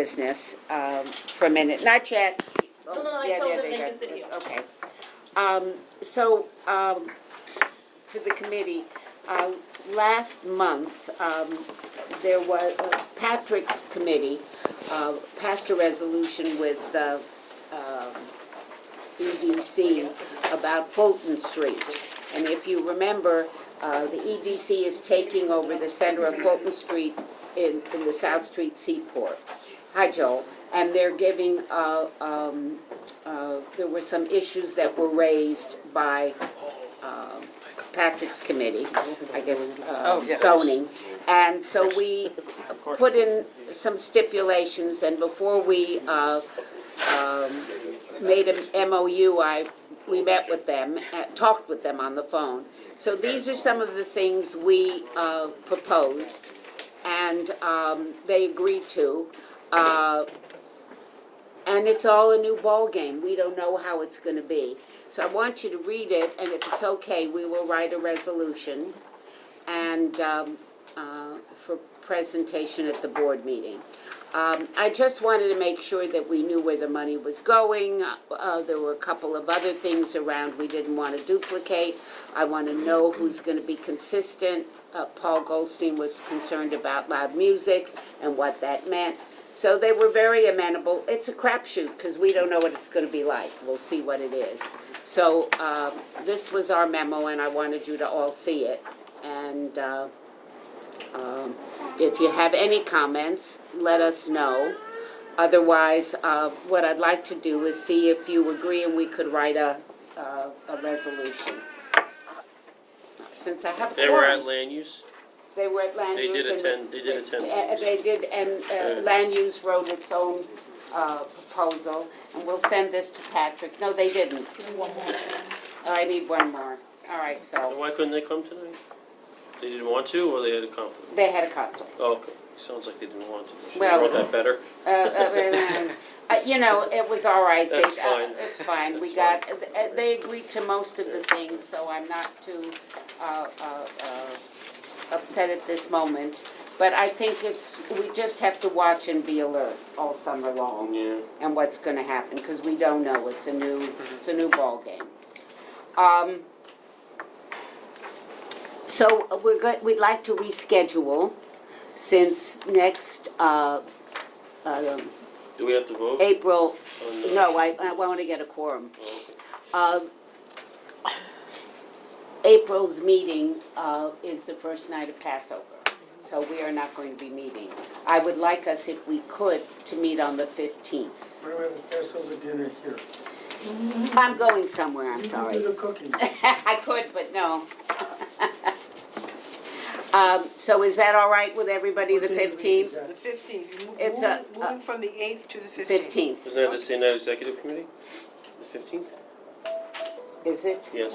business for a minute. Not yet. No, I Yeah, told yeah, them they got- can sit here. Okay. For the committee, last month, there was, Patrick's committee passed a resolution with EDC about Fulton Street. And if you remember, the EDC is taking over the center of Fulton Street in the South Street Seaport. Hi, Joel. And they're giving, there were some issues that were raised by Patrick's committee, I guess, zoning. And so we put in some stipulations, and before we made an MOU, we met with them, talked with them on the phone. So these are some of the things we proposed, and they agreed to. And it's all a new ballgame. We don't know how it's going to be. So I want you to read it, and if it's okay, we will write a resolution and for presentation at the board meeting. I just wanted to make sure that we knew where the money was going. There were a couple of other things around we didn't want to duplicate. I want to know who's going to be consistent. Paul Goldstein was concerned about loud music and what that meant. So they were very amenable. It's a crapshoot because we don't know what it's going to be like. We'll see what it is. So this was our memo, and I wanted you to all see it. And if you have any comments, let us know. Otherwise, what I'd like to do is see if you agree and we could write a resolution. Since I have They were at land use? They were at land They use. did attend. They did attend. They did, and land use wrote its own proposal, and we'll send this to Patrick. No, they didn't. I need one more. All right, And so, why couldn't they come tonight? They didn't want to, or they had a conflict? they had a conflict. Oh, okay. Sounds like they didn't want to. They should Well- have wrote that better. You know, it was all right. That's fine. It's fine. We That's got, they agreed to most of the things, so I'm not too upset at this moment. But I think we just have to watch and be alert all summer long. Yeah. And what's gonna happen, because we don't know. It's a new ballgame. So we'd like to reschedule since next, Do we have to vote? April, Oh, no, I want to get a quorum. Oh, okay. April's meeting is the first night of Passover, so we are not going to be meeting. I would like us, if we could, to meet on the 15th. Why don't we have a Passover dinner here? I'm going somewhere, I'm You sorry. can do the cooking. I could, but no. So is that all right with everybody, the What day of the week is 15th? that? The 15th, It's moving from the 8th to the 15th. 15th, Isn't that the same night executive committee? The 15th? is it? Yes.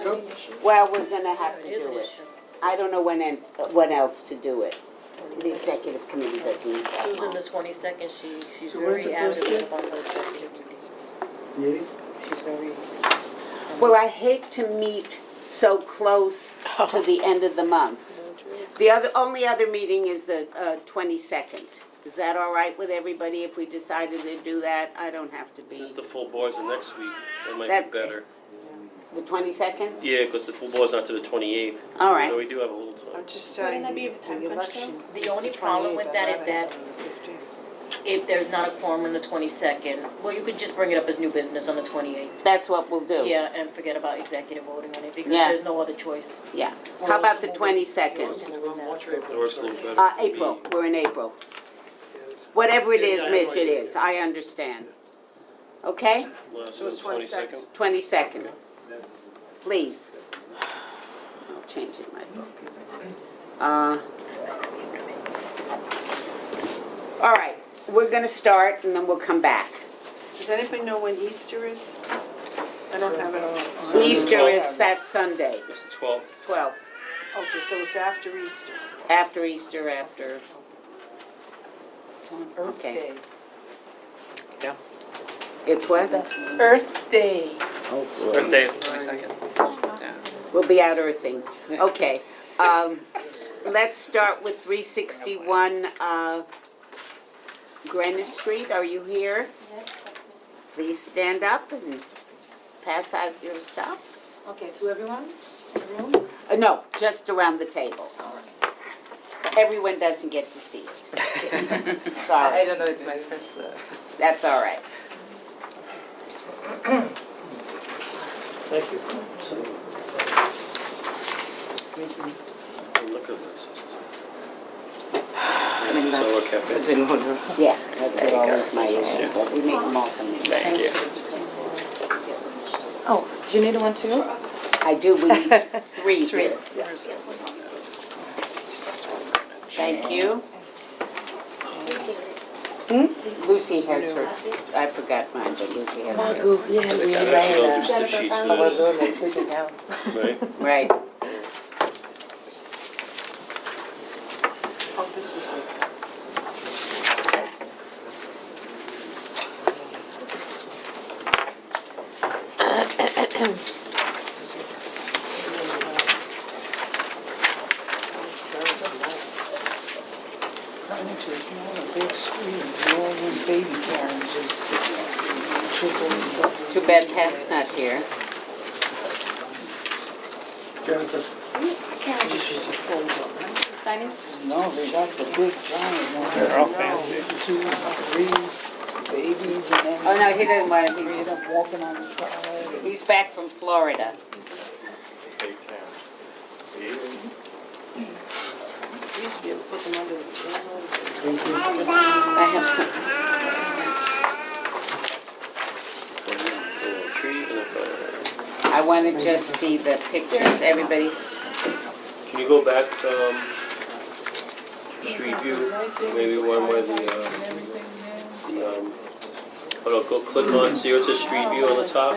Well, we're gonna have to It is do an it. issue. I don't know when else to do it. The executive committee doesn't meet that Susan, long. the 22nd, she's So when's very the first adamant day? about her executive meeting. The 8th? She's very, Well, I hate to meet so close to the end of the month. The only other meeting is the 22nd. Is that all right with everybody if we decided to do that? I don't have to be. Since the full boards are next week, that might That- be better. The 22nd? Yeah, because the full board's not to the 28th. All right. So we do have a little time. I'm just telling Wouldn't that be you, a time the crunch, election. The only problem with that is that if there's not a quorum on the 22nd, well, you could just bring it up as new business on the 28th. That's what we'll do. Yeah, and forget about executive voting on it, because Yeah. there's no other choice. Yeah. How about the 22nd? It works a little better. April, we're in April. Whatever it is, Mitch, it is. I understand. Okay? So it's 22nd? 22nd. Please. I'll change it in my book. All right, we're gonna start and then we'll come back. Does anybody know when Easter is? I don't have it on. Easter is that Sunday, It's the 12th. 12th. Okay, so it's after Easter. After Easter, after. It's on Earth Okay. Day. It's what? Earth Day. Birthday is the 22nd. We'll be out earthing. Okay. Let's start with 361, Granite Street, are you here? Please stand up and pass out your stuff. Okay, to everyone in the room? No, just around the table. Everyone doesn't get to see it. I Sorry, don't know, it's my first. that's all right. Thank you. Look at this. mean, that- Solar Cafe. Yeah, that's There you go. always my issue, but we make them all come in. Thank you. Oh, do you need one too? I do, we need three Three. here. Thank you. Lucy has her, I forgot mine, but Lucy has hers. Yeah, we I actually don't do the sheets for this, like freaking out. right? Right. Oh, this is it. Actually, it's not a big screen, all those baby cameras just trickle and stuff. Too bad Pat's not here. Jennifer, It's just a fold up. Signing? No, they got the big giant ones. They're all fancy. 2, 3 babies and then. Oh, no, he doesn't want it. They end up walking on the side. He's back from Florida. We used to be able to put them under the table. I have some, A tree and a fire. I want to just see the pictures, everybody. Can you go back, street view, maybe one where hold on, go click on, see where it says street view on the top?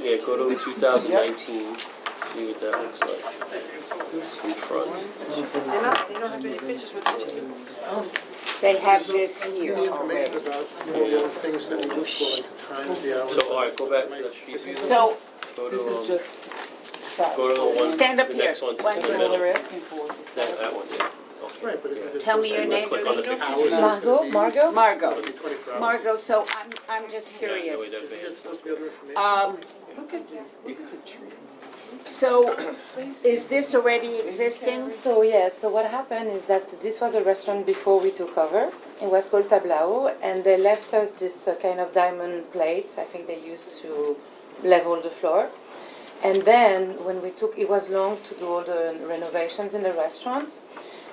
Yeah, go to 2019, see what that looks like in front. They don't have any pictures with the table. They have this here the already. information about all the other things that we look for, like the times, the hours. So, all right, go back to the street view. So, Go This is to, just side. go to the one, Stand up the here. next one, in One, the two, middle. They're asking for it. That one, yeah. Okay. Right, but if it's. Tell me your name, Click on the please. picture. Hours, it's Margot, gonna be- Margot? Margot. It'll be 24 hours. Margot, so I'm just Yeah, curious. no, we don't Isn't there advance. supposed to be other information? Look at this, look at the tree. So, is this already existing? So yeah, so what happened is that this was a restaurant before we took over. It was called Tablao, and they left us this kind of diamond plate. I think they used to level the floor. And then when we took, it was long to do all the renovations in the restaurant.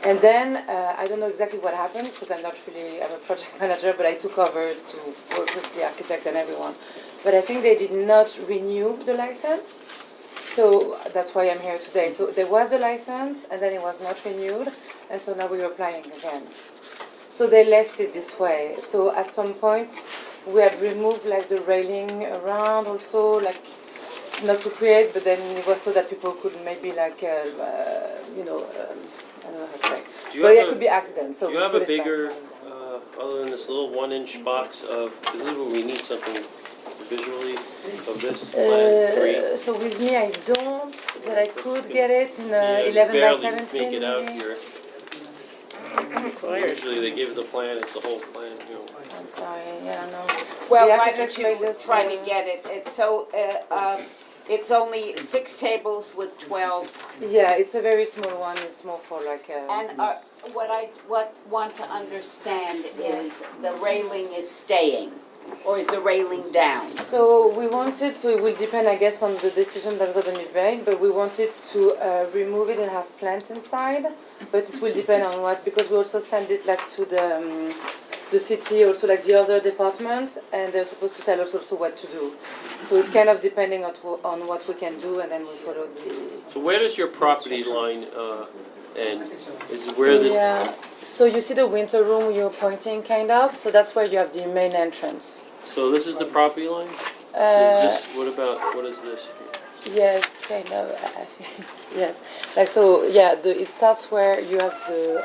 And then I don't know exactly what happened because I'm a project manager, but I took over to work with the architect and everyone. But I think they did not renew the license. So that's why I'm here today. So there was a license and then it was not renewed, and so now we're applying again. So they left it this way. So at some point we had removed like the railing around also, like not to create, but then it was so that people could maybe like, I don't know how to say. Do you But have it could be accidents, so Do you we have put a it back. bigger, other than this little 1-inch box of, this is where we need something visually of this plan, three. So with me I don't, but I could get it in Yeah, 11 by barely 17 make it out maybe. here. Usually they give the plan, it's the whole plan, you know. I'm sorry, yeah, no. Well, The why architect don't made you us, try to get it? It's so, it's only 6 tables with 12. Yeah, it's a very small one, it's more for like, And what I want to understand is the railing is staying, or is the railing down? so we wanted, so it will depend I guess on the decision that's gonna be made, but we wanted to remove it and have plants inside, but it will depend on what, because we also send it like to the city, also like the other departments, and they're supposed to tell us also what to do. So it's kind of depending on what we can do, and then we follow the. So where does your property line end? Is it where this, Yeah, so you see the winter room you're pointing kind of, so that's where you have the main entrance. so this is the property line? So is this, what is this? Yes, kind of, I think, yes. Like, so, yeah, it starts where you have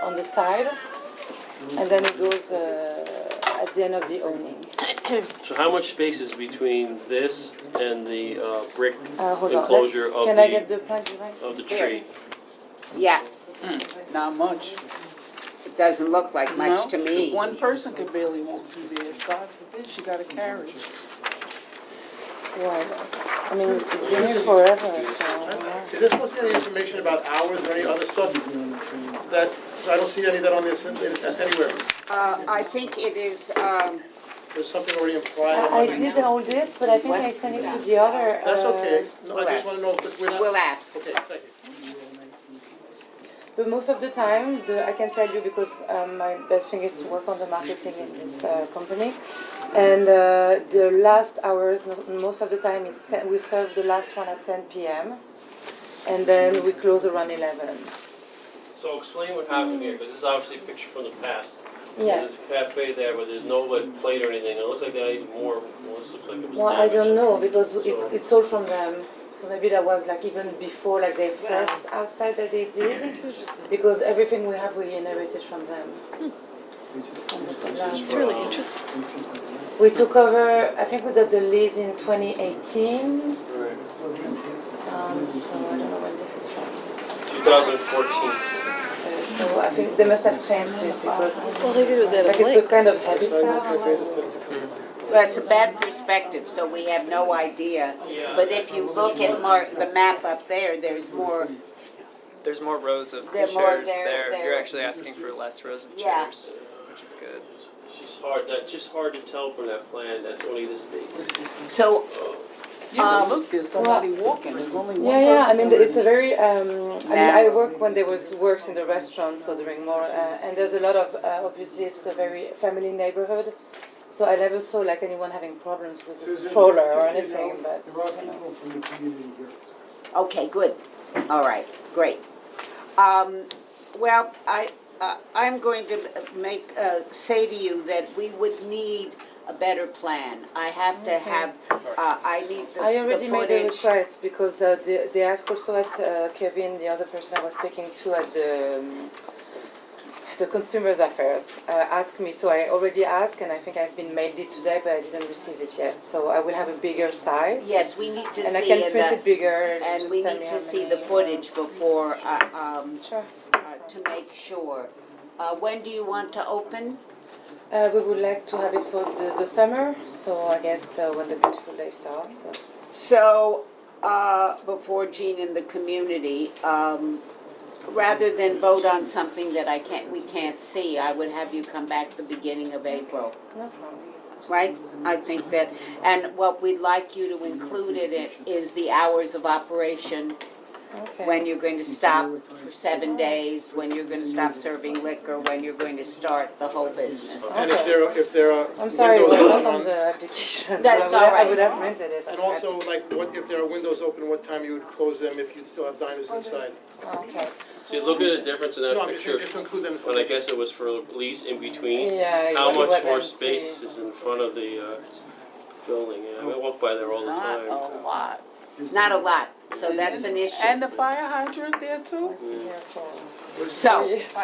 on the side, and then it goes at the end of the awning. So how much space is between this and the brick Hold on, enclosure of can I get the plan behind? the tree? Yeah, Not much. It doesn't look like much to No, me. one person could barely walk through there. God forbid she got a carriage. Why? I mean, it's been here forever, so I don't know. Is there supposed to be any information about hours or any other stuff that, I don't see any of that on this anywhere. I think it is, There's something already implied. I did all this, but I think I sent it to the other. That's okay. No, I just want to know, because we're not. we'll ask. Okay, thank you. But most of the time, I can tell you because my best thing is to work on the marketing in this company. And the last hours, most of the time, is we serve the last one at 10 p.m. And then we close around 11. So explain what happened here, because this is obviously a picture from the past. Yes. There's a cafe there, but there's no like plate or anything. It looks like they had even more. Well, this looks like it was Well, I don't damaged. know because it's all from them. So maybe that was like even before like their first outside that they did. Because everything we have we inherited from them. It's really interesting. We took over, I think we got the lease in 2018. Right. So I don't know when this is from. 2014. So I think they must have changed it because All they did was add like a it's a link. kind of heavy stuff. That's a bad perspective, so we have no idea. But if you look at the map up there, there's more, There's more rows of There are chairs more there. there. You're actually asking for less rows of Yeah. chairs, which is good. It's just hard. That's just hard to tell from that plan. That's only this big. so, Yeah, but look, there's somebody walking. There's only one person. Yeah, I mean it's a very. I mean I Narrow. work when there was works in the restaurant, so during more, and there's a lot of obviously it's a very family neighborhood, so I never saw like anyone having problems with a stroller or anything. But you know. okay, good. All right, great. Well, I'm going to say to you that we would need a better plan. I have to have, I need the I already made a footage. request because they asked also at Kevin, the other person I was speaking to at the Consumers Affairs, asked me. So I already asked, and I think I've been mailed it today, but I didn't receive it yet. So I will have a bigger size. Yes, we need to And I see, can print it bigger. and just we tell need me to how see many, the footage before, Sure. to make sure. When do you want to open? We would like to have it for the summer, so I guess when the beautiful day starts. So. So, before Jean in the community, rather than vote on something that we can't see, I would have you come back the beginning of April, No problem. right? I think that, and what we'd like you to include in it is the hours of operation, Okay. when you're going to stop for 7 days, when you're going to stop serving liquor, when you're going to start the whole business. And if there are I'm sorry, it was windows not on open, the application. That's so all I right. would have printed it. and also like if there are windows open, what time you would close them if you still have diners inside? Okay. See, look at the difference in that No, I'm just saying, picture. just to include them. When I guess it was for lease in between. Yeah, How it much was more empty. space is in front of the building? Yeah, I walk by there all the Not time. a lot. Not a lot, so that's an issue. And the fire hydrant there too? Let's be here for So, yes.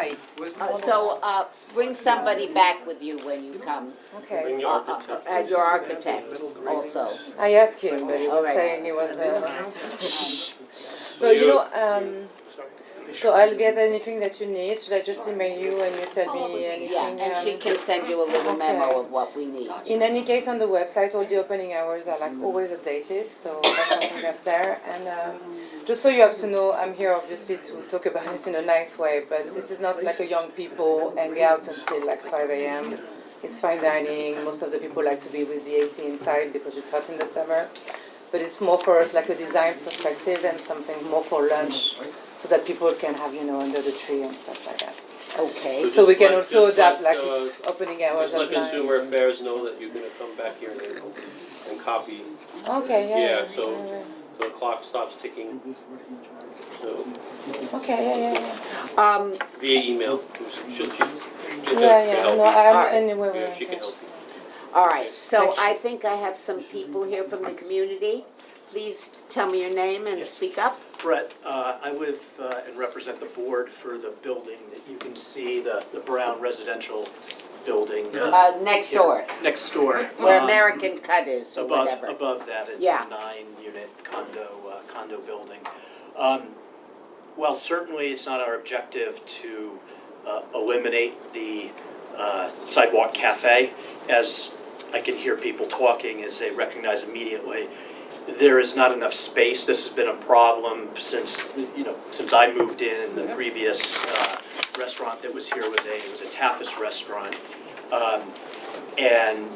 bring somebody back with you when you come, Okay. Bring your architect. your architect also. I asked him, but he was All right. saying he was. So But you you- know, Sorry. so I'll get anything that you need. Should I just email you and you tell me anything? Yeah, and she can send you a little memo of what we need. In any case, on the website, all the opening hours are like always updated, so that's something that's there. And just so you have to know, I'm here obviously to talk about it in a nice way, but this is not like a young people hang out until like 5 a.m. It's fine dining. Most of the people like to be with the AC inside because it's hot in the summer. But it's more for us like a design perspective and something more for lunch, so that people can have, you know, under the tree and stuff like that. Okay. So we can just also like, adapt like if opening hours Just let are nine. Consumer Affairs know that you're gonna come back here and copy, Okay, yeah. Yeah, so- yeah. so the clock stops ticking. So, Okay, yeah. via email. She'll Yeah, help no, you. I'm Alright. anywhere Yeah, where she can help you. All right, so Thank you. I think I have some people here from the community. Please tell me your name and Yes. speak up. Brett, I live and represent the board for the building that you can see, the brown residential building. Next Yeah, door, Next door. where American Cut is, or Above, whatever. above that, it's Yeah. a 9-unit condo building. Well, certainly it's not our objective to eliminate the sidewalk cafe. As I can hear people talking, as they recognize immediately, there is not enough space. This has been a problem since, since I moved in, and the previous restaurant that was here was a tapas restaurant. And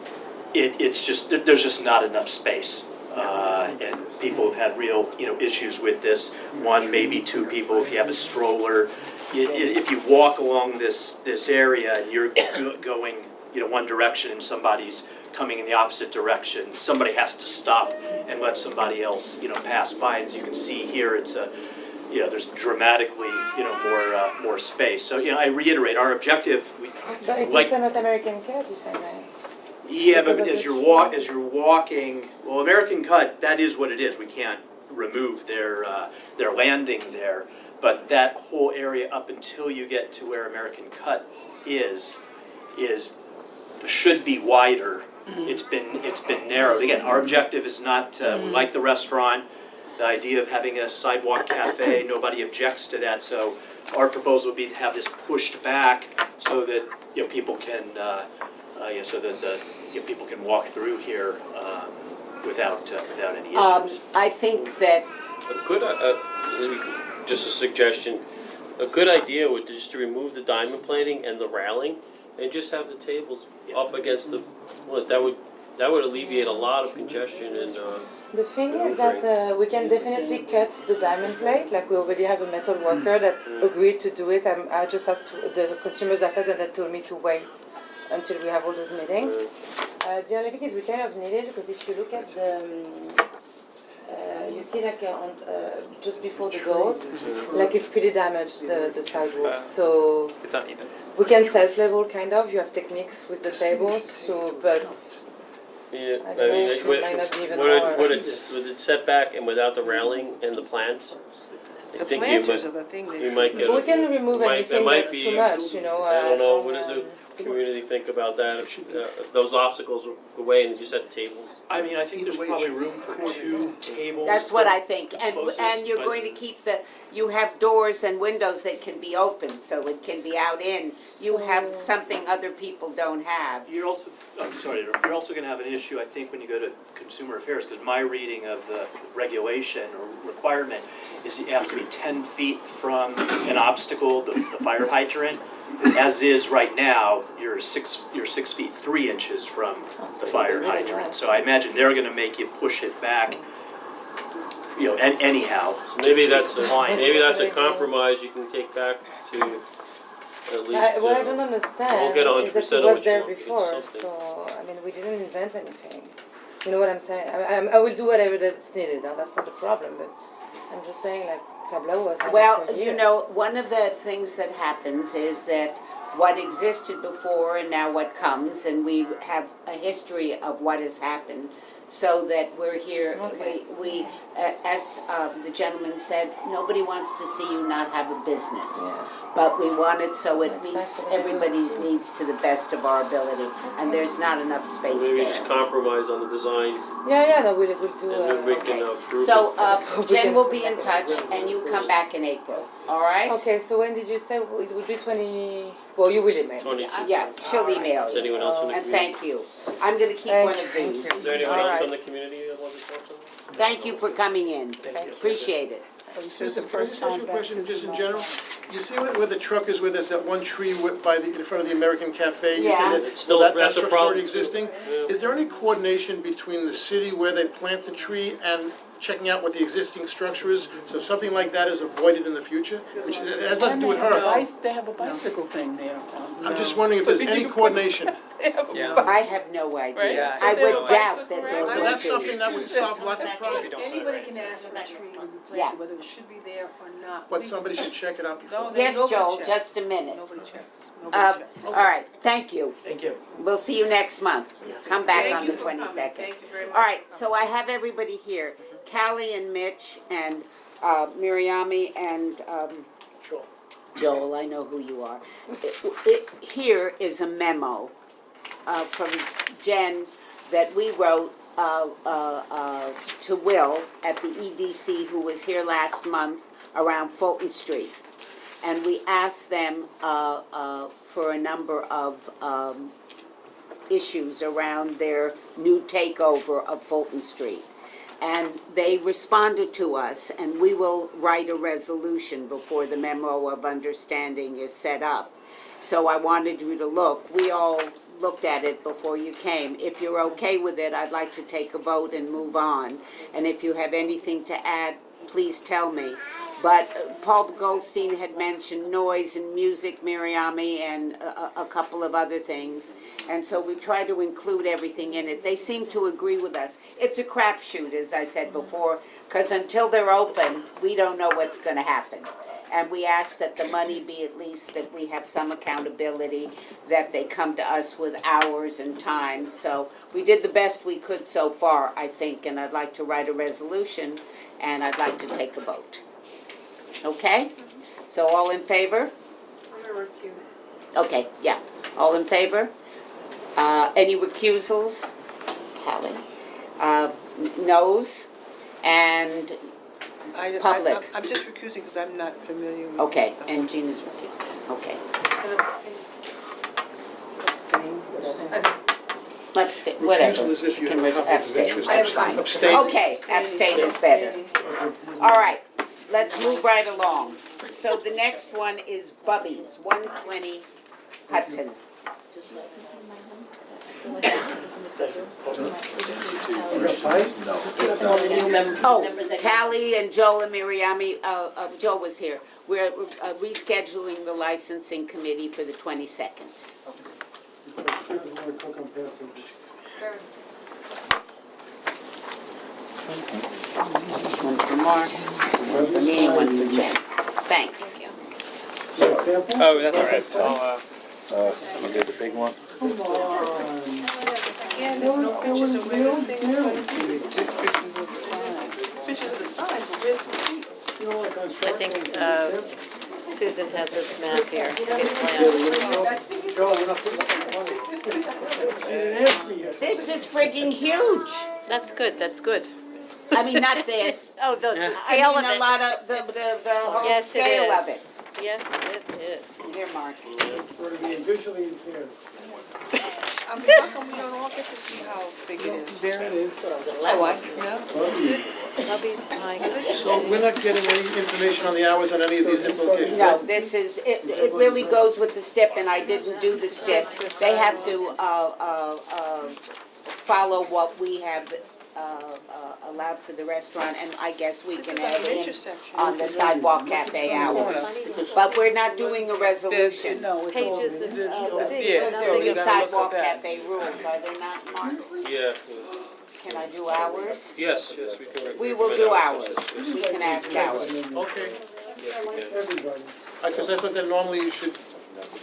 it's just, there's just not enough space. And people have had real, issues with this. One, maybe two people, if you have a stroller. If you walk along this area and you're going, one direction and somebody's coming in the opposite direction, somebody has to stop and let somebody else, pass by. And as you can see here, it's there's dramatically, more space. So, I reiterate, our objective, But it's like- also not American cut, if I may. yeah, but Because of as the you're walking, well, American Cut, that is what it is. We can't remove their landing there. But that whole area up until you get to where American Cut is should be wider. It's been narrowed. Again, our objective is not, we like the restaurant, the idea of having a sidewalk cafe, nobody objects to that. So our proposal would be to have this pushed back so that, people can, people can walk through here without any issues. I think that, A good, maybe just a suggestion, a good idea would just to remove the diamond plating and the railing and just have the tables up against the, well, that would alleviate a lot of congestion and, The thing is that we can definitely cut the diamond plate, like we already have a metal worker that's agreed to do it. I just asked the consumers affairs and they told me to wait until we have all those meetings. The only thing is we kind of need it because if you look at the, you see like just before the doors, like it's pretty damaged, the sidewalks. So It's uneven. we can self-level kind of, you have techniques with the tables, so, but yeah, I don't know, it might not be even more. would it set back and without the railing and the plants? I The think planters are the thing you that. might get. We can remove might- anything it might that's be- too much, you know. I don't know, from, what does the community think about that, if those obstacles were away and you just had tables? I mean, I think there's probably room for 2 tables. that's what per- I think. And closest, you're but- going to keep you have doors and windows that can be open, so it can be out in. You have something other people don't have. You're also, I'm sorry, you're also gonna have an issue, I think, when you go to Consumer Affairs, because my reading of the regulation or requirement is that you have to be 10 feet from an obstacle, the fire hydrant. As is right now, you're 6 feet 3 inches from the fire hydrant. So I imagine they're gonna make you push it back, anyhow. Maybe that's fine. maybe that's a compromise you can take back to at least. What I don't understand get is that 100% it of was what you there want, it's before, something. so, I mean, we didn't invent anything. You know what I'm saying? I will do whatever that's needed, that's not a problem, but I'm just saying, like, Tableau was having Well, for years. one of the things that happens is that what existed before and now what comes, and we have a history of what has happened, so that we're here, Okay. we, as the gentleman said, nobody wants to see you not have a business. Yeah. But we want it so it It's meets nice to be able everybody's to- needs to the best of our ability, and there's not enough space Maybe just there. compromise on the design Yeah, no, we'll do, and then we can okay. approve it. So, we Jen can- will be in touch, and you come back in April, all right? Okay, so when did you say it would be 20, well, you will email. 20. Yeah, she'll email Is you. anyone else from the And community? thank you. I'm gonna keep Thank one you, of thank these. you. Is there anyone All else right. from the community that wants to talk to us? Thank you for coming in. Thank you. Appreciate it. So this is Susan, the can I first just ask time you a back question, since just in the general? lockdown. You see where the truck is with us, that one tree in front of the American Cafe? You Yeah. said that, It's still- that that's a structure's problem, already too. existing? Yeah. Is there any coordination between the city where they plant the tree and checking out what the existing structure is? So something like that is avoided in the future? Which it has nothing to do with her. They have a bicycle thing there. I'm just wondering if So there's did any you put- coordination. Yeah. I have no idea. Yeah. I Is there a would doubt bicycle that rack? there Well, would that's be. something that would solve lots of problems. Anybody can ask for a tree to be Yeah. planted, whether it should be there or not. But somebody should check it out before. No, Yes, nobody Joel, checks. just a minute. Nobody checks. All Nobody checks. right, thank you. Thank you. We'll see you next month. Come back Thank on you the for coming. 22nd. Thank you very much All right, for so I have everybody here. Callie and Mitch and Miriami and Joel, I know who you are. Here is a memo from Jen that we wrote to Will at the EDC, who was here last month around Fulton Street. and we asked them for a number of issues around their new takeover of Fulton Street. And they responded to us, and we will write a resolution before the memo of understanding is set up. So I wanted you to look. We all looked at it before you came. If you're okay with it, I'd like to take a vote and move on. And if you have anything to add, please tell me. But Paul Goldstein had mentioned noise and music, Miriami, and a couple of other things. And so we try to include everything in it. They seem to agree with us. It's a crapshoot, as I said before, because until they're open, we don't know what's going to happen. And we ask that the money be at least that we have some accountability, that they come to us with hours and times. So we did the best we could so far, I think, and I'd like to write a resolution, and I'd like to take a vote. Okay? So all in favor? I'm gonna recuse. Okay, yeah. All in favor? Any recusals? Callie? Noes? And, Public. I'm just recusing because I'm not familiar with. okay, the and Gina's recused. Okay. Abstain, whatever. Recusal is if you Can have a conflict of abstain. interest. That's fine. Abstain. Okay, abstain is better. All right, let's move right along. So the next one is Bubby's, 120 Hudson. Oh, Callie and Joel and Miriami, Joel was here. We're rescheduling the licensing committee for the 22nd. One for Mark, one for me, one for Jen. Thanks. Oh, that's all right. You get the big one? Yeah, there's no pictures of where this thing is going to be. Just pictures of the sign. Pictures of the sign, but where's the seats? I think Susan has this map here. This is friggin' huge. That's good, that's good. I mean, not this. Oh, the I scale mean, of a it. lot of, the whole Yes, it scale is. of it. Yes, it is. Here, Mark. Visually impaired. I mean, how come we don't all get to see how big it is? There it is. Oh, this is it? Hubby's buying Oh, this is So it. we're not getting any information on the hours on any of these implications? No, this is, it really goes with the STIP, and I didn't do the STIP. They have to, follow what we have, allowed for the restaurant, and I guess we This can is like add an in intersection. on the sidewalk cafe hours. But we're not doing a resolution. No, it's all. pages of Yeah, Because so there we are gotta look sidewalk at that. cafe rules, are there not, Mark? Yeah, Can I do hours? yes, we can. We will do hours. We can ask hours. Okay, Yes, we can. Everybody. because I thought that normally you should,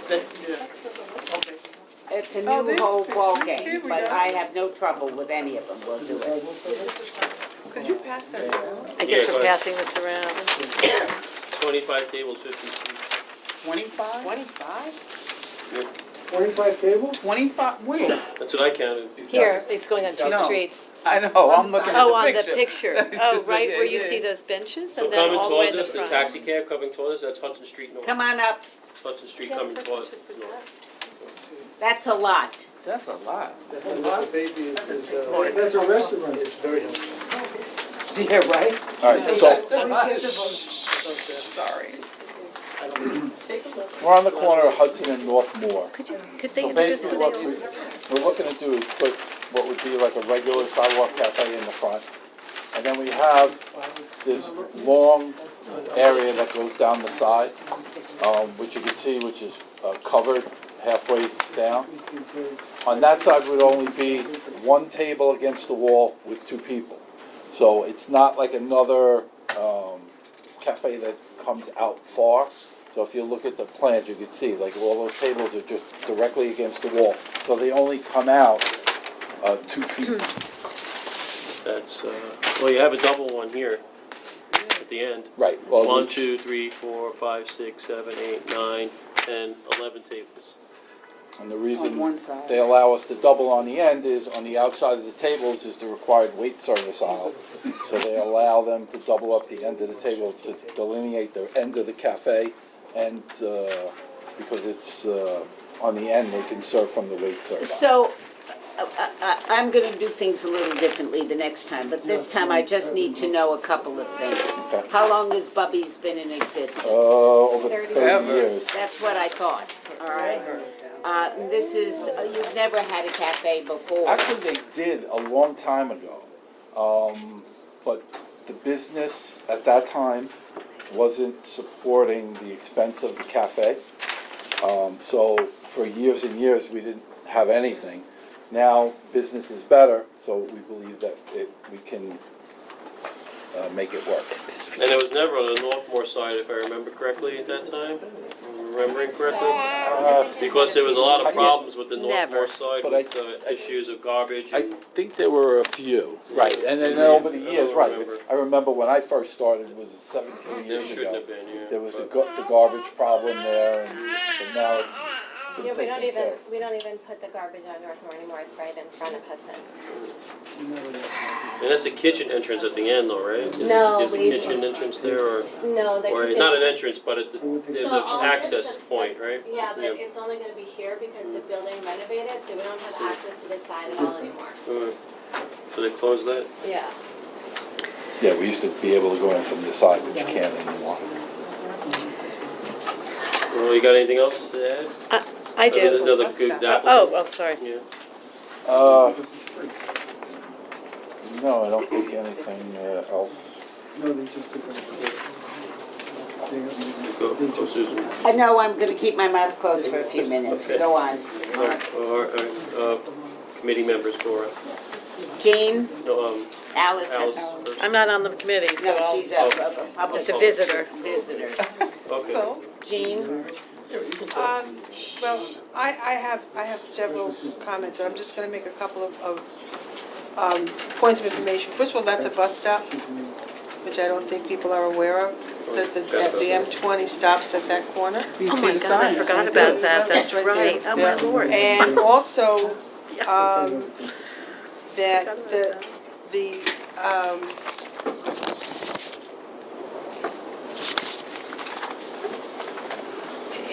that, yeah, okay. It's a Oh, new there's whole pictures. ball Here game, we but go. I have no trouble with any of them. We'll do it. Could you pass that around? I Yeah, guess go we're ahead. passing this around. 25 tables, 50 seats. 25? 25? 25 tables? 25, where? That's what I counted. Here, it's going on two No. streets. I know, I'm looking at Oh, the on picture. the picture. Oh, right where you see those benches So and then coming all the way in towards the us, the front. taxi cab coming towards us, that's Hudson Street North. Come on up. Hudson Street coming towards us. That's a lot. That's a lot. That's a baby, is, That's a restaurant. it's very helpful. Yeah, right? All right, so Sorry. we're on the corner of Hudson and North Moore. Could they So introduce basically who what they are? we're looking to do is put what would be like a regular sidewalk cafe in the front. And then we have this long area that goes down the side, which you can see, which is covered halfway down. On that side would only be one table against the wall with two people. So it's not like another cafe that comes out far. So if you look at the plans, you can see, like, all those tables are just directly against the wall. So they only come out 2 feet. That's, well, you have a double one here at the end. Right, well, 1, which- 2, 3, 4, 5, 6, 7, 8, 9, 10, 11 tables. And the reason On one side. they allow us to double on the end is, on the outside of the tables is the required wait service aisle. So they allow them to double up the end of the table to delineate the end of the cafe and, because it's, on the end, they can serve from the wait serve. So, I'm gonna do things a little differently the next time, but this time I just need to know a couple of things. Okay. How long has Bubby's been in existence? Over 30 years. That's what I thought, all right? This is, you've never had a cafe before. Actually, they did a long time ago, but the business at that time wasn't supporting the expense of the cafe. So for years and years, we didn't have anything. Now, business is better, so we believe that we can make it work. And it was never on the Northmore side, if I remember correctly at that time? Remembering correctly? Because there was a lot of problems with the Northmore side, But with issues of garbage I and. think there were a few, right, and then over the years, I right, remember. I remember when I first started, it was 17 There years shouldn't ago. have been, yeah. There was the garbage problem there, but now it's been Yeah, taken care of. we don't even put the garbage on Northmore anymore, it's right in front of Hudson. And that's the kitchen entrance at the end though, right? No, There's a we- kitchen entrance there, or No, the it's kitchen- not an entrance, but there's So an all access this- point, right? Yeah, but it's only gonna be here because the building renovated, so we don't have access to this side at all anymore. So they closed that? Yeah. Yeah, we used to be able to go in from this side, but you can't anymore. Well, you got anything else to add? I do. Another good applicant? Oh, sorry. Yeah. No, I don't think anything else. Go, Susan. I know I'm gonna keep my mouth closed for a few minutes. Okay. Go on. Committee members for, Jean, no, Alice. Alice first. I'm not on the committee, so No, I'll, she's a public. just a visitor. Visitor. Okay. Jean? Well, I have several comments, but I'm just gonna make a couple of points of information. First of all, that's a bus stop, which I don't think people are aware of, that the M20 stops at that corner. Oh my God, I forgot about that, that's right right. there. Oh my Lord. And also, that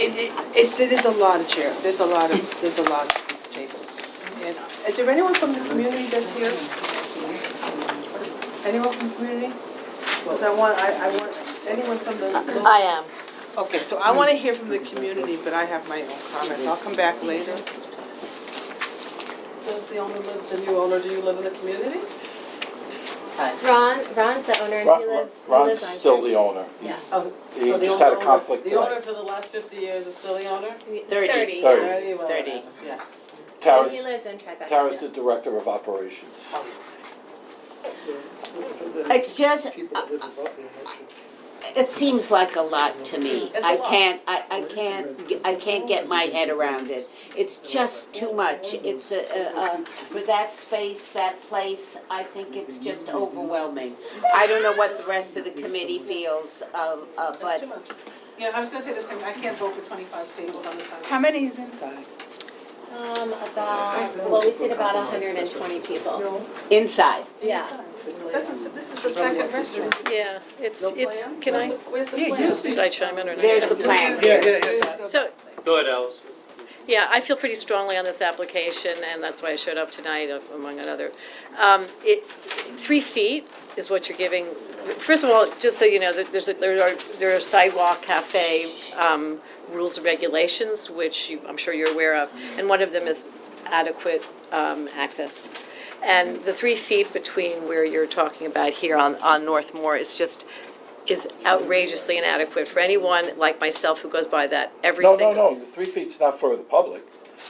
it is a lot of chairs, there's a lot of tables. And is there anyone from the community that's here? Anyone from the community? Because I want, anyone from the. I am. Okay, so I want to hear from the community, but I have my own comments. I'll come back later. Does the new owner, do you live in the community? Ron's the owner and he lives on Ron's still Church. the owner. Yeah. He just had a conflict The owner today. for the last 50 years is still the owner? 30. 30. 30. Yeah. And Tara's, he lives in Tribeca. Tara's the director of operations. It's just, it seems like a lot to me. I can't get my head around it. It's just too much. It's for that space, that place, I think it's just overwhelming. I don't know what the rest of the committee feels, That's but too much. Yeah, I was gonna say the same, I can't vote for 25 tables on the side. How many is inside? We seat about 120 people. inside. Yeah. This is the second restaurant. Yeah, it's, can I, Where's the yeah, plan? should I chime in or not? There's the plan. So, Go ahead, Alice. yeah, I feel pretty strongly on this application, and that's why I showed up tonight, among another. 3 feet is what you're giving. First of all, just so you know, there are sidewalk cafe rules and regulations, which I'm sure you're aware of, and one of them is adequate access. And the 3 feet between where you're talking about here on Northmore is outrageously inadequate for anyone like myself who goes by that every single. No, the 3 feet's not for the public.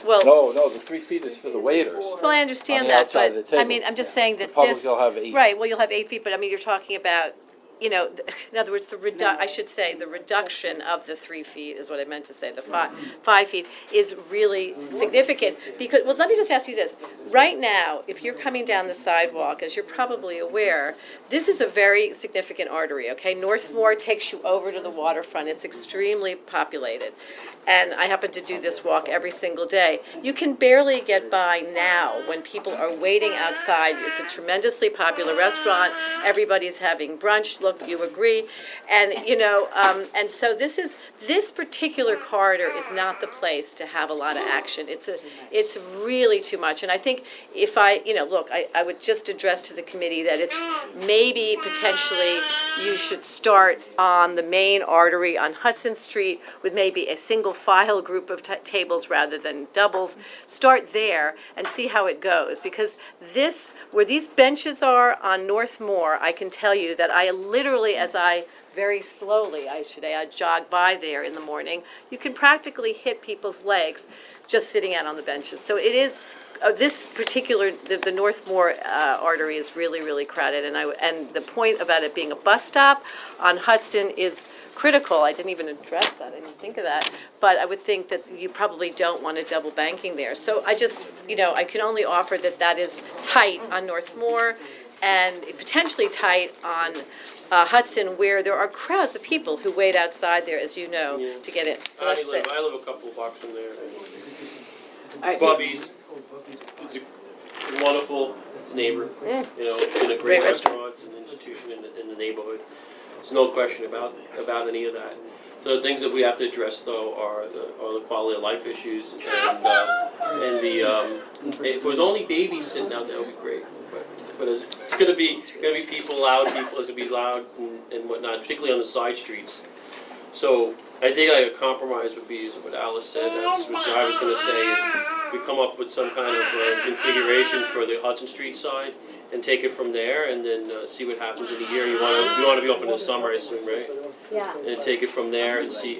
Well, No, the 3 feet is for the waiters. well, I understand On the that, outside of the but, I table. mean, I'm just saying that The public this. will have 8 feet. Right, well, you'll have 8 feet, but I mean, you're talking about, in other words, I should say, the reduction of the 3 feet is what I meant to say, the 5 feet is really significant, because, well, let me just ask you this. Right now, if you're coming down the sidewalk, as you're probably aware, this is a very significant artery, okay? Northmore takes you over to the waterfront, it's extremely populated. and I happen to do this walk every single day. You can barely get by now when people are waiting outside. It's a tremendously popular restaurant. Everybody's having brunch. Look, you agree. And, and so this particular corridor is not the place to have a lot of action. It's really too much. And I think if I would just address to the committee that it's maybe potentially you should start on the main artery on Hudson Street with maybe a single file group of tables rather than doubles. Start there and see how it goes, because where these benches are on Northmore, I can tell you that I literally, as I very slowly, I jog by there in the morning, you can practically hit people's legs just sitting out on the benches. So it is, this particular, the Northmore artery is really, really crowded, and the point about it being a bus stop on Hudson is critical. I didn't even address that, I didn't think of that, but I would think that you probably don't want a double banking there. So I just, I can only offer that is tight on Northmore and potentially tight on Hudson, where there are crowds of people who wait outside there, as you know, to get in. So I that's it. live a couple of blocks from there. All right, Bubby's is a wonderful neighbor, been a great restaurant, it's an institution in the neighborhood. There's no question about any of that. So the things that we have to address, though, are the quality of life issues, and if it was only babies sitting out there, that would be great. But it's gonna be people, it's gonna be loud and whatnot, particularly on the side streets. So I think like a compromise would be, is what Alice said, which I was gonna say, is we come up with some kind of configuration for the Hudson Street side and take it from there, and then see what happens in a year. You wanna be open in the summer, I assume, right? Yeah. And take it from there and see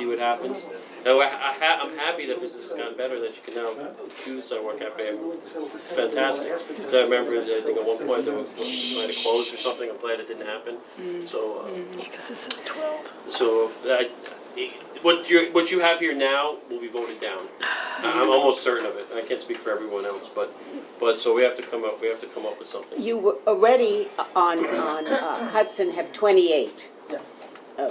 what happens. Now, I'm happy that business has gotten better, that you can now do the Sidewalk Cafe. It's fantastic. 'Cause I remember, I think at one point they might have closed or something. I'm glad it didn't happen. So, Because this is 12. so what you have here now will be voted down. I'm almost certain of it. I can't speak for everyone else, but so we have to come up with something. you already on Hudson have 28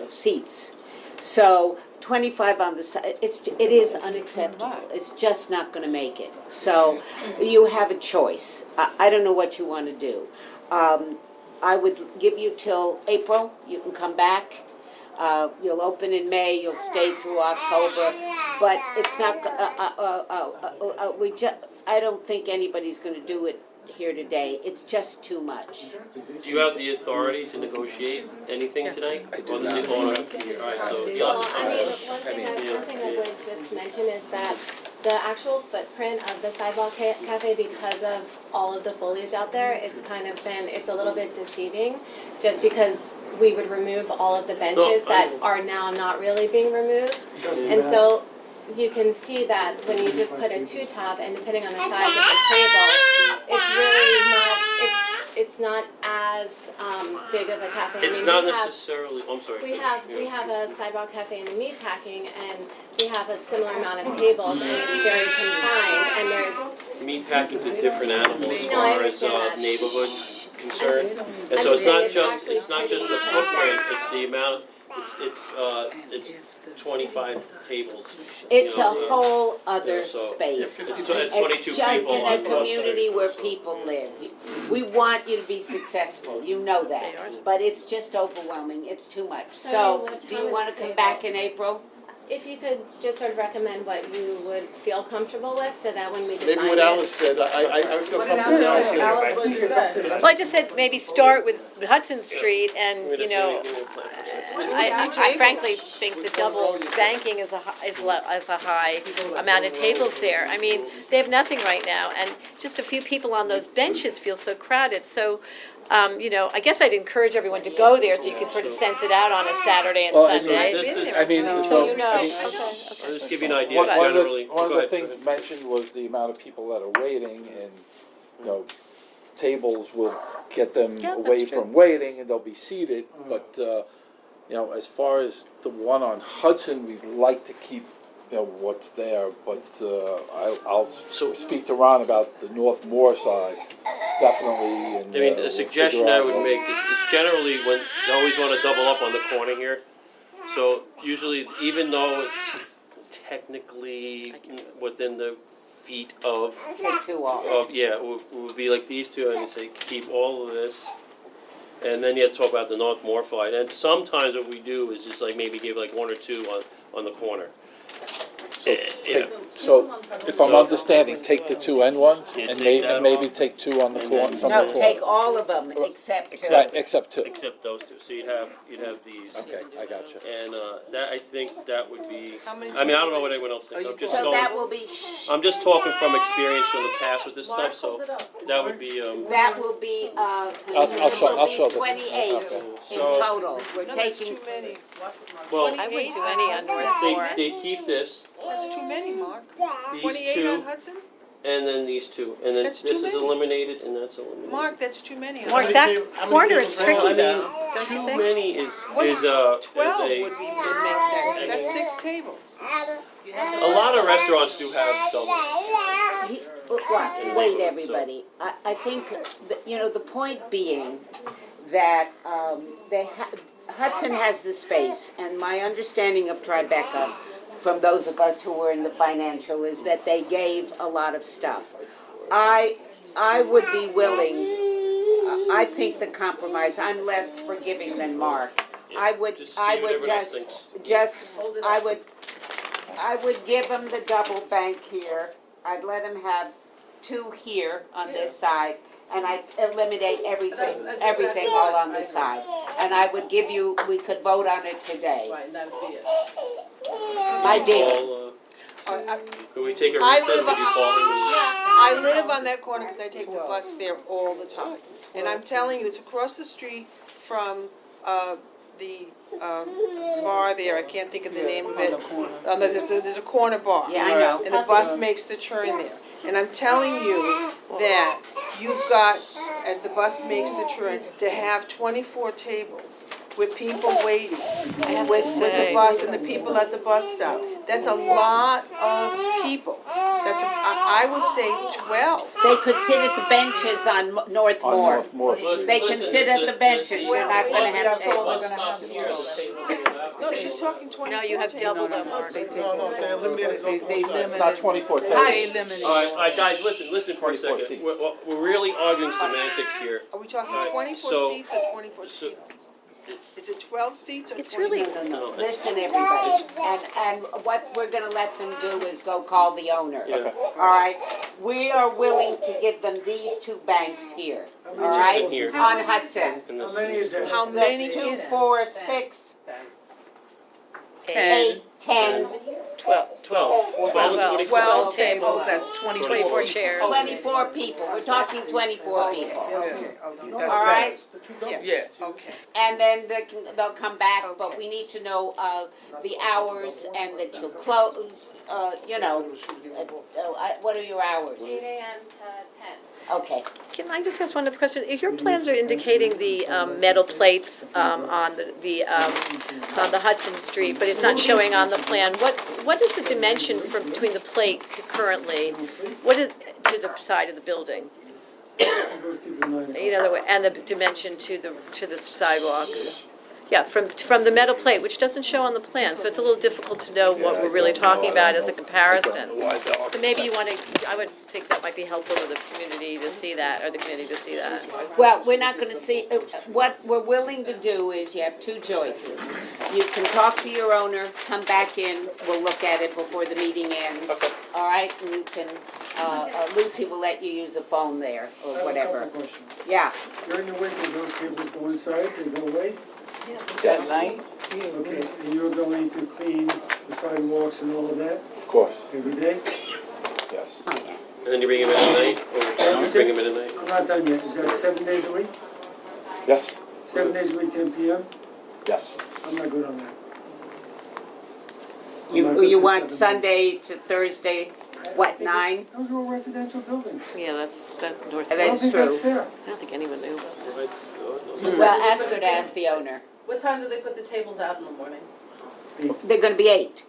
seats. So 25 on the side, it is unacceptable. It's just not going to make it. So you have a choice. I don't know what you want to do. I would give you till April. You can come back. You'll open in May. You'll stay through October. But it's not. I don't think anybody's going to do it here today. It's just too much. Do you have the authority to negotiate anything tonight? I do Or not. is it all up to you? All right, so you'll Well, have to I come mean, back. one thing I would just mention is that the actual footprint of the Sidewalk Cafe, because of all of the foliage out there, it's a little bit deceiving, just because we would remove all of the benches that are now not really being removed. And so you can see that when you just put a two-top, and depending on the size of the table, it's really not, it's not as big of a cafe. I It's mean, not we have- necessarily, I'm sorry. We have a Sidewalk Cafe in the meat packing, and we have a similar amount of tables, and it's very confined, and there's, Meat packing's a different animal as No, I far as understand that. neighborhood concerned. And I'm so it's just not saying it's just, actually it's not just the pretty footprint, intense. it's the amount, it's 25 tables. It's You a know, whole other so space. It's 22 just people in on a both community sides. where people live. We want you to be successful, you know that, but it's just overwhelming, it's too much. So, do you want to come back in April? if you could just sort of recommend what you would feel comfortable with, so that when we design Maybe what it- Alice said, I feel comfortable with Alice said. Alice, what you said. Well, I just said maybe start with Hudson Street and, I frankly think the double banking is a high amount of tables there. I mean, they have nothing right now, and just a few people on those benches feel so crowded. So, I guess I'd encourage everyone to go there so you can sort of sense it out on a Saturday and Well, I mean, Sunday. This is- I mean, So you know. I'll just give you an idea One generally. one of Go the ahead. things mentioned was the amount of people that are waiting, and, tables will get them Yeah, that's away true. from waiting, and they'll be seated, but, as far as the one on Hudson, we'd like to keep, what's there, but, I'll speak to Ron about the Northmore side, definitely, and. The suggestion I would make is generally when, they always want to double up on the corner here. So usually, even though it's technically within the feet of, Take two off. yeah, it would be like these two, I would say keep all of this. And then you have to talk about the North Morphite, and sometimes what we do is just like maybe give like one or two on the corner. So, Yeah. so if I'm understanding, take the two end ones Yeah, and take that maybe off. take two on the And corner, then- from the No, corner. take all of them except two. Right, except two. Except those two, so you'd have these. Okay, I got you. And that, I think that would be, How many I mean, I don't know tables? what anyone else thinks, I'm just So that going, will be, I'm just talking from experience from the past with this stuff, so that would be, that will be, I'll show them. 28 Okay. in So- total. We're No, that's taking, too many. well, I wouldn't do any on North they, Shore. they keep this, That's too many, Mark. these 28 on two, Hudson? and then these two, and then That's this too is many. eliminated, and that's eliminated. Mark, that's too many. Mark, many that tables- how many corner is tables are tricky Well, I though, mean, don't you too think? many is What's a, 12 is would make sense. That's 6 tables. a lot of restaurants do have double. what, wait, everybody. I think, you know, the point being that Hudson has the space, and my understanding of Tribeca, from those of us who were in the financial, is that they gave a lot of stuff. I would be willing, I think the compromise, I'm less forgiving than Mark. I would Just see I what would everyone else thinks. I would give him the double bank here. I'd let him have 2 here on this side, and I'd eliminate everything all on this side. And I would give you, we could vote on it today. Right, that would be it. My dear, All, could we take a I recess, live- would you call them? I live on that corner because I take the bus there all the time. And I'm telling you, it's across the street from the bar there, I can't think of the name of it. There's a corner bar. Yeah, I know. And the bus makes the turn there. And I'm telling you that you've got, as the bus makes the turn, to have 24 tables with people waiting, with the bus and the people at the bus stop. That's a lot of people. I would say 12. they could sit at the benches on North On Moore. North Moore Street. They can sit at the benches, you're not gonna have Let's tables. stop here, the table. No, she's talking 24 No, you have tables. double them, Mark. No, they eliminated on both sides. It's not 24 tables. Hush. All right, guys, listen for a 24 second. seats. We're really arguing semantics here. Are we talking Alright, 24 so- seats or 24 seats? Is it 12 seats or 24? It's really, No, Listen, everybody, and what we're gonna let them do is go call the owner. Yeah. Okay. All right, we are willing to give them these 2 banks here, all right? in here? On Hudson. And this- How many That's 2, is 4, 6, 10, 8, 10, 12, 12 and 12 tables, that's 24 chairs. 24 people, we're talking 24 people, Okay, all right? yeah, okay. And then they'll come back, but we need to know, the hours and that you'll close, you know, what are your hours? 8 a.m. to 10. Okay. Can I just ask one other question? If your plans are indicating the metal plates on the Hudson Street, but it's not showing on the plan, what is the dimension from between the plate currently? What is to the side of the building? You know, and the dimension to the sidewalk? Yeah, from the metal plate, which doesn't show on the plan, so it's a little difficult to know what we're really talking about as a comparison. So maybe you want to, I would think that might be helpful to the community to see that, or the committee to see that. Well, we're not gonna see, what we're willing to do is you have 2 choices. You can talk to your owner, come back in, we'll look at it before the meeting ends. All right, and you can, Lucy will let you use a phone there, or whatever. Yeah, During the winter, those tables go inside, they go away? Yes, Okay, and you're going to clean the sidewalks and all of that of course, every day? yes. oh, yeah. And then you bring him in at night, or you bring him in at night? I'm not done yet, is that 7 days a week? Yes, 7 days a week, 10 PM? yes. I'm not good on that. I'm not You good for want 7 days. Sunday to Thursday, what, 9? Those are all residential buildings. Yeah, that's North. I don't That's think true. that's fair. I don't think anyone knew about that. Well, ask her to ask the owner. What time do they put the tables out in the morning? They're gonna be 8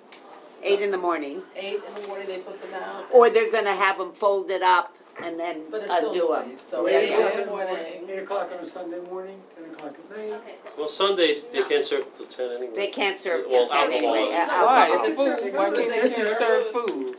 in the morning. 8 in the morning they put them out? Or they're gonna have them folded up and then But it's still undo them. noise, So so Yeah, 8 yeah. o'clock in in the the morning, morning. 8 o'clock on a Sunday morning, 10 o'clock at night. Okay. Well, Sundays, they can't serve till 10 anyway. They can't serve Well, till 10 alcohol. anyway. Why? Alcohol. It's food. Why can't they just serve food?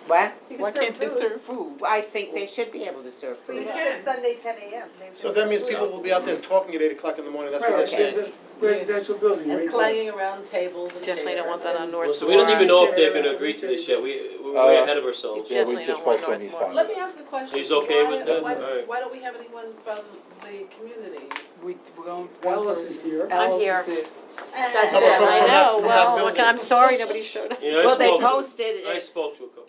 What? Why can't they serve food? I think they should be able to serve But you food. just said Sunday 10 a.m. So that means people will be out there talking at 8 o'clock in the morning, that's what they're Right, there's saying. a residential building right And there. clanging around tables and chairs. Definitely don't want that on Well, North so we don't even Shore. know if they're gonna agree to this yet, we're way ahead of ourselves. Yeah, we Definitely just don't want spoke to him, he's North fine. Let me ask a question. He's okay Why- with that? why- Alright. Why don't we have anyone from the community? We're going. Alice is here. I'm here. That's No, but it. from I that- know, from that well, building. I'm sorry nobody showed up. You know, I Well, they spoke- posted I it, spoke to a couple.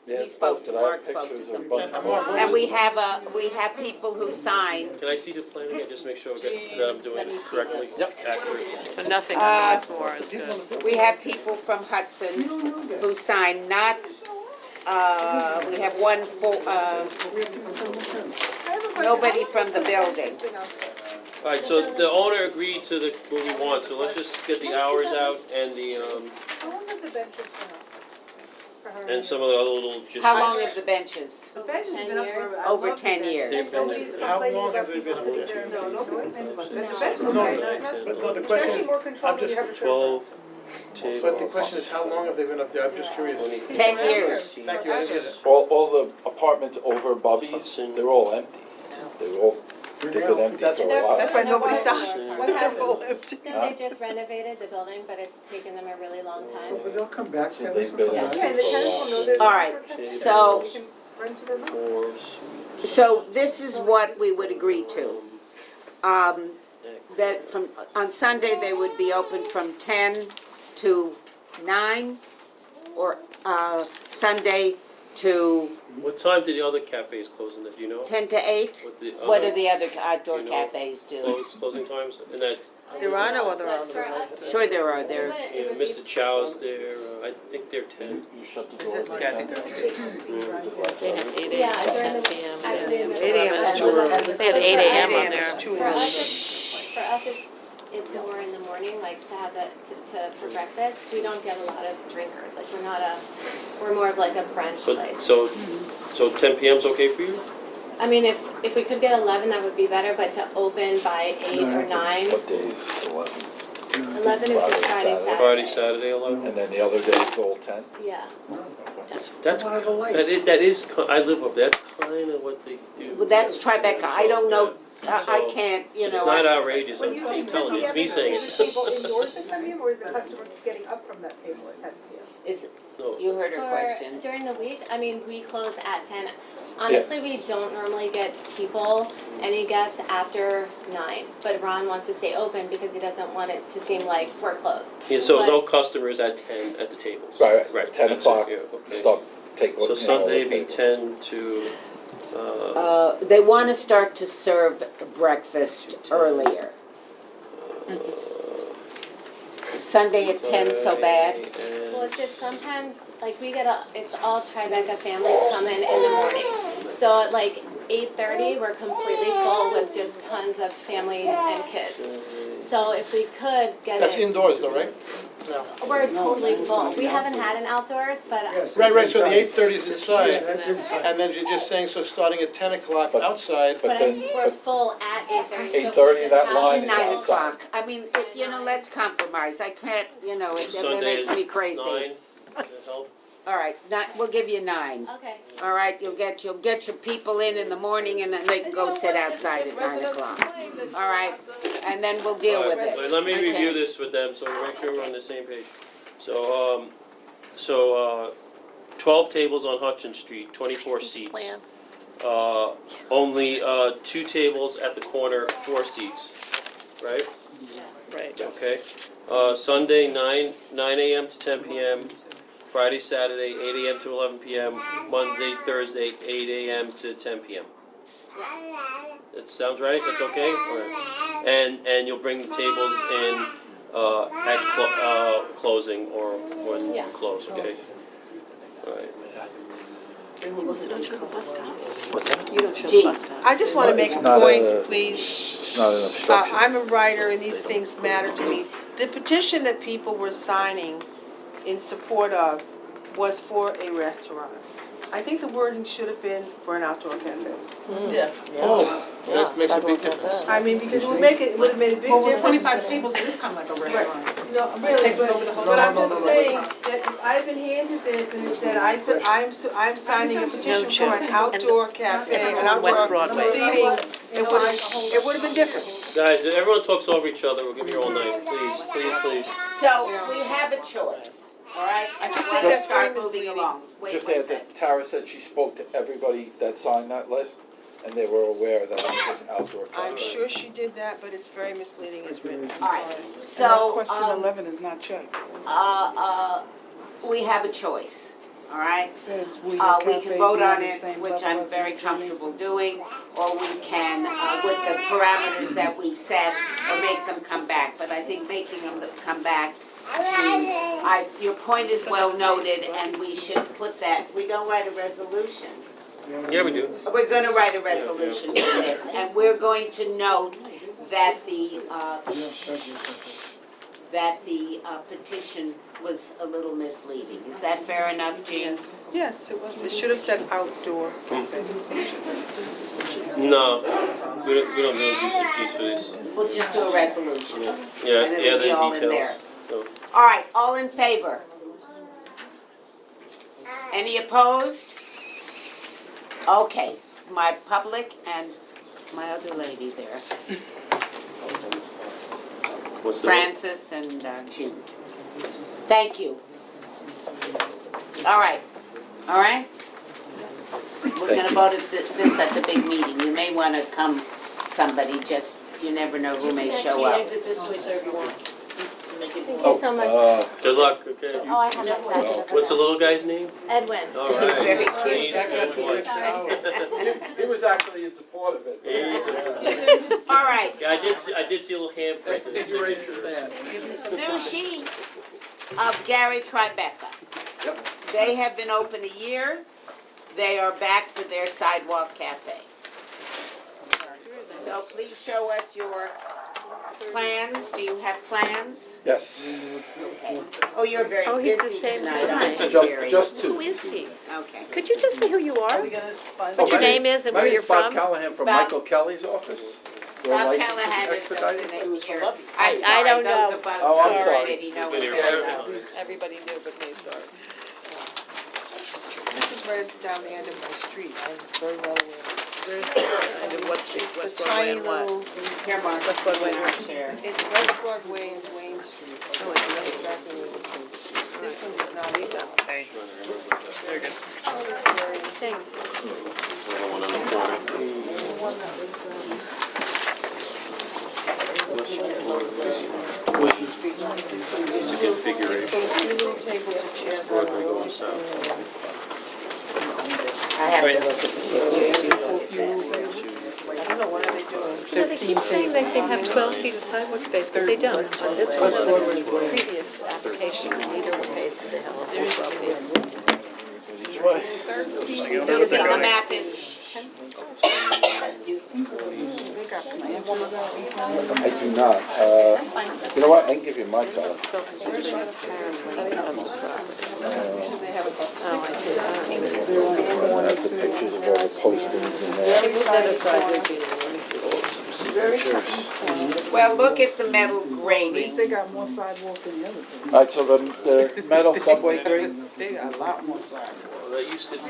Yeah, He it's spoke posted. to I Mark, have spoke to pictures of some- bunch of them. and we have people who sign. Can I see the plan again, just make sure that I'm doing Let me it see correctly, this. accurate? But nothing on North Moore is good. We have people from Hudson who sign, not, we have one for, nobody from the building. Alright, so the owner agreed to what we want, so let's just get the hours out and How long have the benches been up? For her and some of the other little just. How long have the benches? The bench has 10 been up years. for. I Over love the 10 bench. years. And nobody's How complaining long have about they people been sitting up there. No, nobody complains about that. The bench is No, okay. but no, the It's question actually is, more control I'm when you have a just, server. 12 but the tables. question is, how long have they been up there? I'm just curious. 10 years. Thank you, I didn't get it. All the apartments over Bubby's, Hudson. they're all empty. They've been empty That's- for a They're- while. That's why they're nobody working. signed. What happened? Full empty. No, they just renovated the building, but it's taken them a really long So, time. but they'll come back. So Kevin, they've so been come empty back. Yeah, and the for a tenants will know while. there's. All right, so- We can rent it as a- Fours. So this is what we would agree to. That on Sunday, they would be open from 10 to 9, or Sunday to What time did the other cafes close in that, do you know? 10 to 8? What the What do other the other outdoor you know, cafes do? closing times, and that, There are no other But for outdoor. us, Sure there are, it there. would- it yeah, would be- Mr. Chow's there, I think they're 10. You shut the Is doors. it- yeah, I think at so. 10? They have 8 Yeah, AM, during 10 the, PM. actually. 8 a.m. is too early. They have 8 AM on there. Too For early. us, it's more in the morning, like to have for breakfast. We don't get a lot of drinkers, like we're more of like a brunch So, place. so 10 PM's okay for you? I mean, if we could get 11, that would be better, but to open by 8 or 9. What days? 11. 11 is just Friday, Friday, Saturday. Friday, Saturday, 11? And then the other days all 10? Yeah. That's, Well, I have a light. that is, I live up there, that's kinda what they do. Well, that's Tribeca, I don't know, I can't, you It's know. not I- outrageous, When I'm you say 10 telling you, it's me p.m., saying is the table it. indoors at 10 p.m. or is the customer getting up from that table at 10 p.m.? Is, No. you heard her question. During the week, I mean, we close at 10. Honestly, we don't normally get people, any guests after 9. But Ron wants to stay open because he doesn't want it to seem like we're closed. Yeah, so But- no customers at 10 at the tables? Right, Right. 10 that's it, o'clock, yeah, okay. stop, take. So Sunday be 10 to, They want to start to serve breakfast earlier. Sunday at 10, so bad? Well, it's just sometimes, like, it's all Tribeca families come in the morning. So at like 8:30, we're completely full with just tons of families and kids. So if we could get That's it, indoors though, right? No. we're totally full. We haven't had an outdoors, but Yes, Right, it's so the inside. 8:30 is Yeah, inside, that's inside. and then you're just saying, so starting at 10 o'clock But- outside, But then, we're full at 8:30. 8:30, that line is 9 outside. o'clock. I mean, you know, let's compromise. I can't, you know, it Sunday makes is me crazy. 9, that help? All right, we'll give you 9. Okay. All right, you'll get your people in the morning and then they can go sit outside at 9 o'clock. All right, and then we'll deal with Alright, it. let me review Okay. this with them, so we make sure we're on the same page. So, 12 tables on Hutchin Street, 24 seats. Plan. Only 2 tables at the corner, 4 seats, right? Right. Okay. Sunday, 9 AM to 10 PM. Friday, Saturday, 8 AM to 11 PM. Monday, Thursday, 8 AM to 10 PM. That sounds right? That's okay? All right. And you'll bring the tables in at closing or when Yeah. you close, okay? All right. So don't show the bus stop. What's that? You don't show Gee. the bus stop. I just want to make It's a not point, a- please. It's not an obstruction. I'm a writer and these things matter to me. The petition that people were signing in support of was for a restaurant. I think the wording should have been for an outdoor cafe. Yeah. Oh, that makes a big difference. I mean, because it would have made a big Well, with difference. 25 tables, it is kind of like a restaurant. No, really, Taking over the whole but I'm No, no, just no, no, saying that if I've been handed this and it said, I'm signing a petition for an outdoor cafe, an West outdoor Broadway. seating, it would have been different. Guys, if everyone talks over each other, we'll give you all night, please, please, please. So, we have a choice, all right? I just We're think gonna that's very start moving misleading. along. Wait Just one add that Tara said she spoke to everybody that signed that list, and they were aware that it was an outdoor cafe. I'm sure she did that, but it's very misleading as written. I'm All right, sorry. so, Question 11 is not checked. we have a choice, all right? Says, will We your can cafe vote be on the it, same which level I'm as very the comfortable doing, or we can, with the parameters that we've set, or make them come back. But I think making them come back, your point is well noted, and we should put that, we don't write a resolution. Yeah, we do. We're gonna write a resolution for this, and we're going to note that the petition was a little misleading. Is that fair enough, Jean? Yes, it was, it should have said outdoor cafe. No, we don't do fees for these. We'll just do a resolution. Yeah, And yeah, it'll be the all in there. details. No. All right, all in favor? Any opposed? Okay, my public and my other lady there, What's the? Francis and Jean. Thank you. All right, all right? We're gonna vote this at the big meeting. You may wanna come, somebody, just, you never know who may show up. Exit this way, sir, if you want. To make it- Thank you so much. Good luck, okay? Oh, I have my packet. What's the little guy's name? Edwin. All right. He's very cute. Please, Edwin. He was actually in support of it. All right, Yeah, I did see a little handprint in the He raised signature. his hand. Sushi of Gary Tribeca. They have been open a year. They are back for their sidewalk cafe. So please show us your plans. Do you have plans? Yes, Okay. Oh, you're very Oh, he's the busy same tonight, guy. aren't you, Gary? just Who two. is he? Okay. Could you just say who you are? Are we gonna find? What your my name is and where you're My name from? is Bob Callahan from Bob- Michael Kelly's office. We're Bob licensed Callahan is expedited. open at here. I I'm sorry, don't those know. of us Oh, I'm who sorry. already know Been it here very forever. well. Everybody knew but me, sorry. This is right down the end of my street, I'm very well aware. And in what street, It's West a Broadway tiny and what? little, Here, Mark. West Broadway. Share. it's West Broadway and Wayne Street. I know exactly where this is. This one is not either. Okay. Very good. Thanks. The one on the corner. The one that was, It's a configuration. those little tables and chairs on the Broadway road. going south. I have to look at the I don't know, what are they doing? No, they keep saying that they have 12 feet of sidewalk space, but they don't. On this one, on the previous application, neither were pays to the Hill. Do you see the map is? I do not. You know what, I can give you my color. Usually they have about Oh, I six. see. I don't even- I have the pictures of all the postings in there. Can you move that aside, would be- Well, look at the metal At least grating. they got more sidewalk than the other thing. All right, so the metal subway grate, They got a lot more sidewalk. Well, that used to be.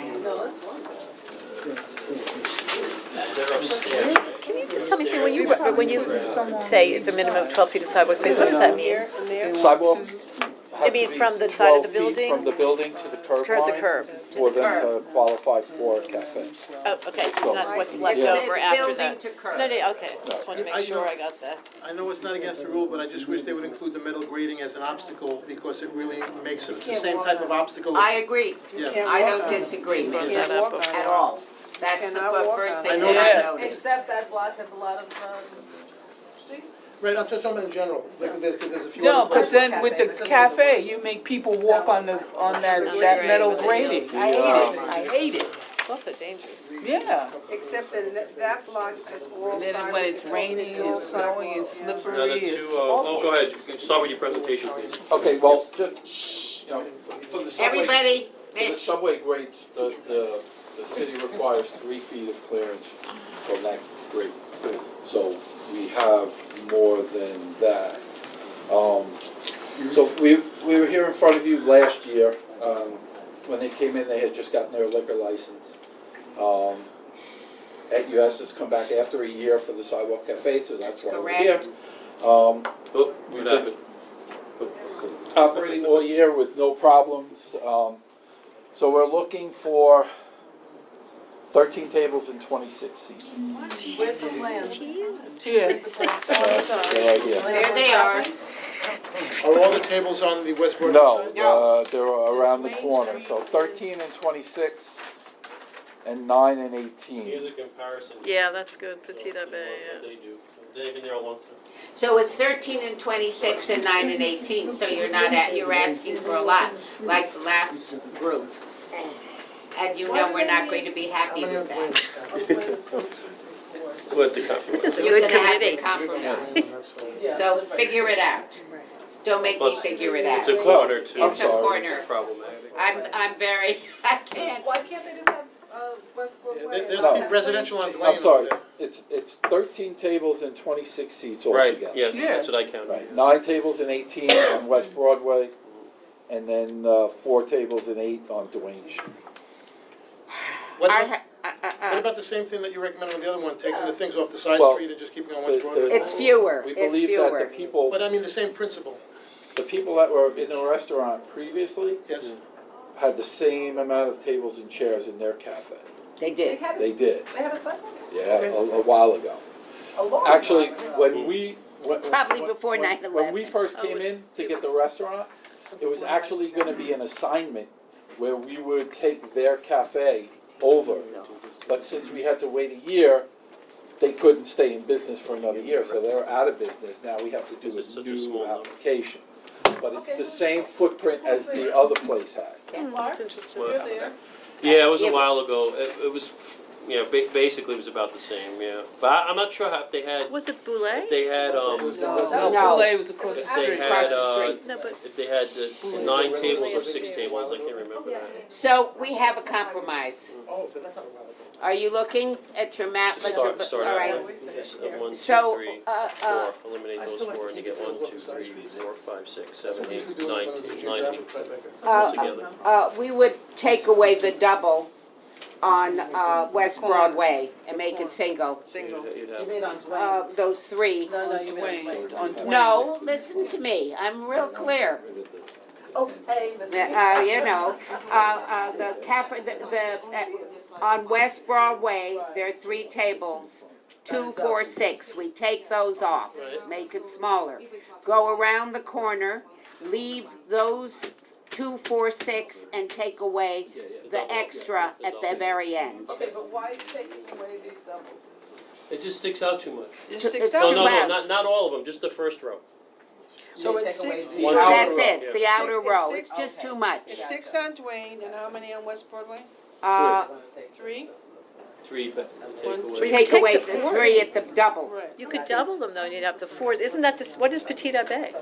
They're upstairs. Can you just tell me, when you say it's a minimum of 12 feet of sidewalk space, what does that mean? Here and there. sidewalk has to mean be from the side of 12 the feet building? from the building to the curb To the line curb. for them to qualify for a cafe. Oh, okay, it's not what's left It says over after building that. to curb. No, no, okay, just wanted to make sure I got that. I know it's not against the rule, but I just wish they would include the metal grating as an obstacle, because it really makes it the same type of obstacle. I agree. Yeah. Can't I walk don't on it. disagree with You you can't walk on it. at all. That's the Cannot walk first on thing it. I know that I that. noticed. Except that block has a lot of, street. Right, I'm just talking about in general, like, there's a few No, other because places. then with the cafe, you make people walk on that metal grating. I hate it, I hate it. It's also dangerous. Yeah. Except that block is all And then sidewalk. when it's raining, it's snowing, it's Now, the slippery, two, it's oh, awful. go ahead, you can start with your presentation, please. Okay, well, just, you know, for the subway. Everybody, For the Mitch. subway grates, the city requires 3 feet of clearance from that grate. So we have more than that. So we were here in front of you last year. When they came in, they had just gotten their liquor license. You asked us to come back after a year for the sidewalk cafe, so that's why we're here. We've been operating all year with no problems. So we're looking for 13 tables and 26 seats. Where's the land? Here. Right here. There they are. Are all the tables on the West Broadway side? No, they're around the corner, so 13 and 26, and 9 and 18. Here's a comparison. Yeah, that's good, Petit Abbé, What they do. They've been there a long time. So it's 13 and 26 and 9 and 18, so you're asking for a lot, like the last group. And you know we're not going to be happy with that. What the compromise? This is a You're good gonna have to committee. compromise. So figure it out. Don't make me figure it out. It's a corner too. It's a corner. It's problematic. I'm very, I can't. Why can't they just have, West Broadway? There's residential on Duane. I'm sorry, over it's 13 tables and 26 seats Right, altogether. yes, Yeah. that's what I counted. Right, 9 tables and 18 on West Broadway, and then 4 tables and 8 on Duane Street. What about the same thing that you recommended on the other one, taking the things off the side Well, street and just keeping on West the- Broadway? It's fewer, We it's believe that the fewer. people, But I mean, the same principle, the people that were in the restaurant previously yes. had the same amount of tables and chairs in their cafe. They did. They did, They had a sidewalk? yeah, a while ago. A long Actually, time. when we. when- Probably when- before when- 9/11. When we first came in to get the restaurant, it was actually gonna be an assignment where we would take their cafe over. But since we had to wait a year, they couldn't stay in business for another year, so they're out of business. Now we have to do It's such a a small new number. application. But it's the same footprint as the other place had. Mark, interesting. you're there. Yeah, it was Yeah. a while ago. It was, basically it was about the same, yeah. But I'm not sure if they had, Was it Boulay? if they had, No, No. Boulay was across the if they street. had, No, but if they had the 9 tables or 6 tables, I can't remember that. So we have a compromise. Oh, so that's not a while ago. Are you looking at your map? Start All out right. with this, 1, 2, So, 3, uh, 4, eliminate those 4, and you get 1, 2, 3, 4, 5, 6, 7, 8, 9, 9 and 18 together. We would take away the double on West Broadway and make it single. Single. You'd have- Those 3. No, you meant On Duane. No, listen to me, I'm real clear. Okay. The cafe, on West Broadway, there are 3 tables, 2, 4, 6. We take those off, make it smaller. Go around the corner, leave those 2, 4, 6, and take away the extra at the very end. Okay, but why are you taking away these doubles? It just sticks out too much. It sticks It's out. too No, loud. not all of them, just the first row. So it's 6. One That's row, it, yeah. the outer Six- row, it's it's just six- too much. It's 6 on Duane, and how many on West Broadway? 3? 3, but One, take away. three. Take Take away the the four. 3 at the double. Right. You could double them though, and you'd have the 4s. Isn't that this, what is Petit Abbé?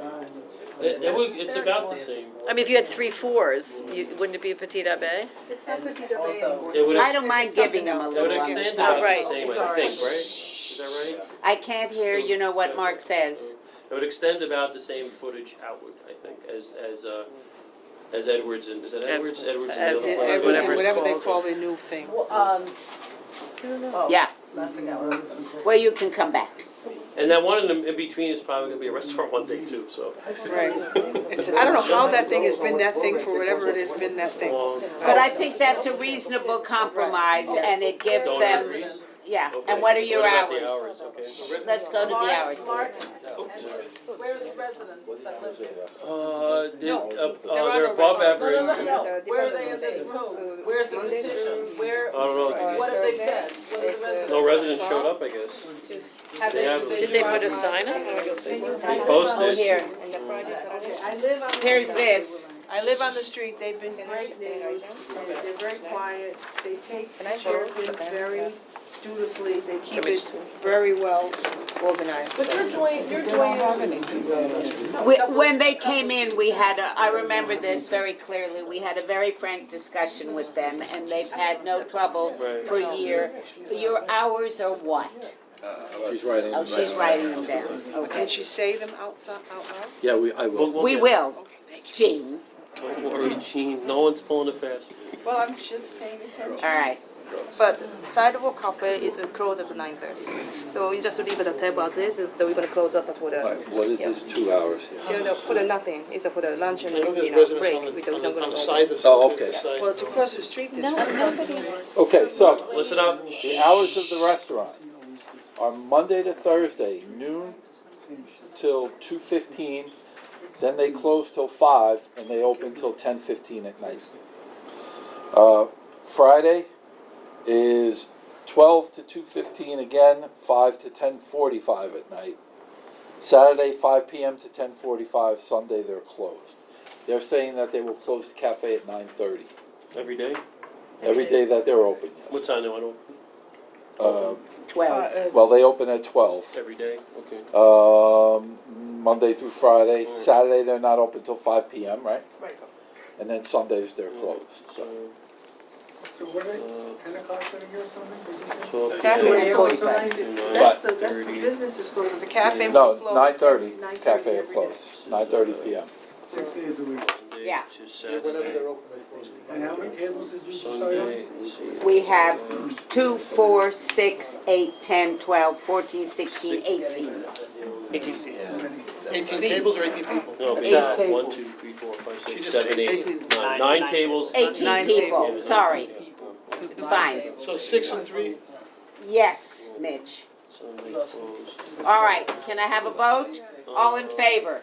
It's about the same. I mean, if you had 3 4s, wouldn't it be a Petit Abbé? It's not Petit Abbé anymore. It would I ex- don't mind giving them a it would little on the extend about side. Right. the same, I think, right? Is that right? I can't hear, you know what Mark says. It would extend about the same footage outward, I think, as Edwards and, is that Edwards? Edwards and the other place? whatever it's Whatever they called. call their new thing. Yeah. Well, you can come back. And that one in between is probably gonna be a restaurant one day too, so. Right. I don't know how that thing has been that thing for whatever it has been that thing. Long. But I think that's a reasonable compromise, and it gives Don't them, agrees? yeah. Okay. And what are your about the hours? Okay. Let's go to the hours. Where are the residents that live there? They're above average. No. Where are they in this room? Where's the petition? Where, I don't know. what have they said? What are the residents? No residents showed up, I guess. Have They have- Did they put a sign up? They Oh, posted. here. I live on. Here's this. I live on the street, they've been great neighbors, and they're very quiet, they take chairs in very dutifully, they keep it very well organized. But you're doing. When they came in, I remember this very clearly, we had a very frank discussion with them, and they've had no trouble for a year. Your hours are what? She's writing. Oh, she's writing them down, Can okay. she say them out loud? Yeah, I will. We will, Jean, Don't worry, Gene, no one's pulling a fast. Well, I'm just paying attention. all right. But Sidewalk Cafe is closed at 9:30. So we just leave the table as is, then we're gonna close up for the, What is this, 2 hours here? so no, for the nothing, it's for the lunch and, I know there's you know, residents break. on We the, don't, on we're the, not on gonna the go. side, this, Oh, okay. this side. Well, it's across the street, this Okay, so, Listen up. the hours of the restaurant are Monday to Thursday, noon till 2:15, then they close till 5, and they open till 10:15 at night. Friday is 12 to 2:15 again, 5 to 10:45 at night. Saturday, 5 p.m. to 10:45, Sunday they're closed. They're saying that they will close the cafe at 9:30, Every day? every day that they're open. What time do I open? Uh, 12. Well, they open at 12. Every day, okay. Monday through Friday. Mm. Saturday, they're not open till 5 p.m., right? Right. And then Sundays, they're closed, so. So what are they, 10 o'clock gonna hear something, did you say? 12 Cafe is closed, 45. that's the business is closed, the cafe will No, close. 9:30, 9:30 cafe will every day. close, 9:30 p.m. 6 days a week. Monday Yeah. to Yeah, whenever Saturday. they're open, they close. And how many tables did you decide Sunday, on? let's see. We have 2, 4, 6, 8, 10, 12, 14, 16, 18. 18 seats. 18 tables or 18 people? No, maybe Eight 1, 2, 3, 4, 5, She 6, just 7, said 8, 18. 9. 9 tables. 18 Nine people, tables. sorry, it's fine. So 6 and 3? Yes, Mitch. Sunday closed. All right, can I have a vote? All in favor?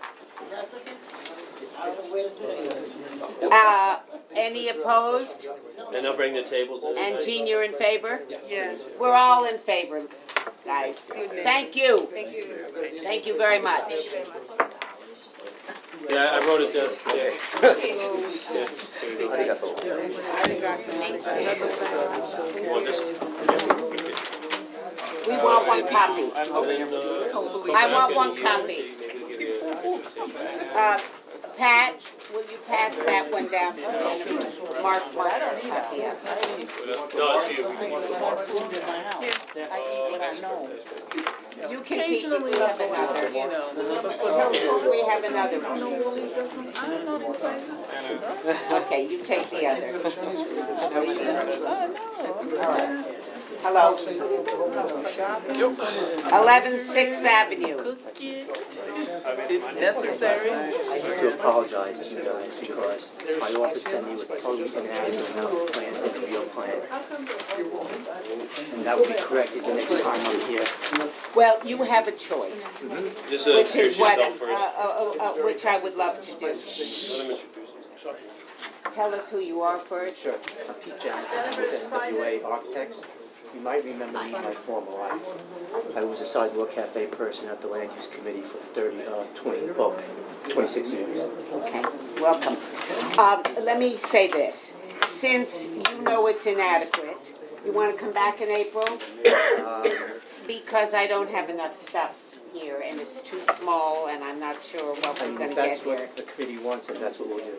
Any opposed? And they'll bring the tables in. And Jean, you're in favor? Yes. We're all in favor, guys. Thank you. Thank you. Thank you very much. Yeah, I wrote it down. Yeah. Want this? We want one copy. I want one copy. Pat, will you pass that one down to me? Mark, copy. No, it's you. You can keep it, Occasionally, we have you another. know, We have another one. I don't know these places. Okay, you take the other. Oh, All right. Hello. 11 Sixth Avenue. no. Necessary. I need to apologize to you guys because my office sent me with totally inaccurate amount of plans and the real plan. And that will be corrected the next time I'm here. Well, you have a choice, Just which introduce is what, yourself first. which I would love to do. Let him introduce himself. Tell us who you are first. Sure. I'm Pete Johnson with SWA Architects. You might remember me in my former life. I was a sidewalk cafe person at the land use committee for 26 years. Okay, welcome. Let me say this. Since you know it's inadequate, you want to come back in April? Because I don't have enough stuff here and it's too small and I'm not sure what we're going to If get that's here. what the committee wants, and that's what we'll do.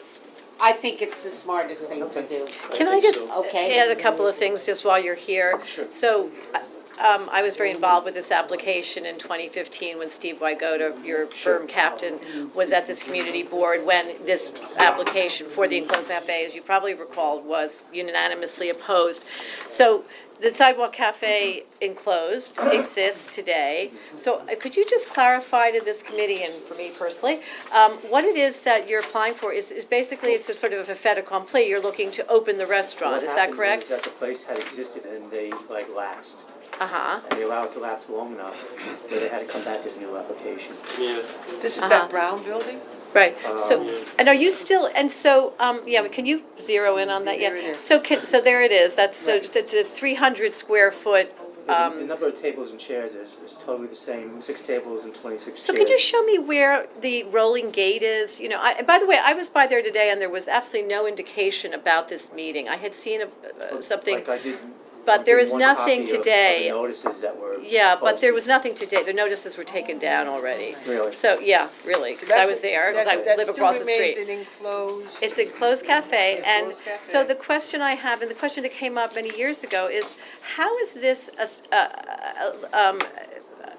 I think it's the smartest thing to do. Can I just Okay. add a couple of things just while you're here? Sure. So, I was very involved with this application in 2015 when Steve Wygota, your firm captain, was at this community board when this application for the enclosed cafe, as you probably recall, was unanimously opposed. So the Sidewalk Cafe enclosed exists today. So could you just clarify to this committee and for me personally, what it is that you're applying for is basically it's a sort of a fait accompli. You're looking to open the restaurant, is that correct? What happened was that the place had existed and they lapsed. Uh-huh. And they allowed it to lapse long enough that they had to come back as a new application. Yeah. This is that brown building? Right, so, and are you still, and so, yeah, can you zero in on that? There it Yeah. is. So there it is, that's, so it's a 300 square foot The number of tables and chairs is totally the same, 6 tables and 26 chairs. So could you show me where the rolling gate is? You know, and by the way, I was by there today and there was absolutely no indication about this meeting. I had seen something, Like I did. but there is one nothing copy of today. the notices that were. Yeah, but there posted. was nothing today. The notices were taken down already. Really? So, yeah, really, So because I that's was a- there, because I that live still across the remains street. an enclosed. It's a closed cafe, and Closed cafe. so the question I have, and the question that came up many years ago, is how is this,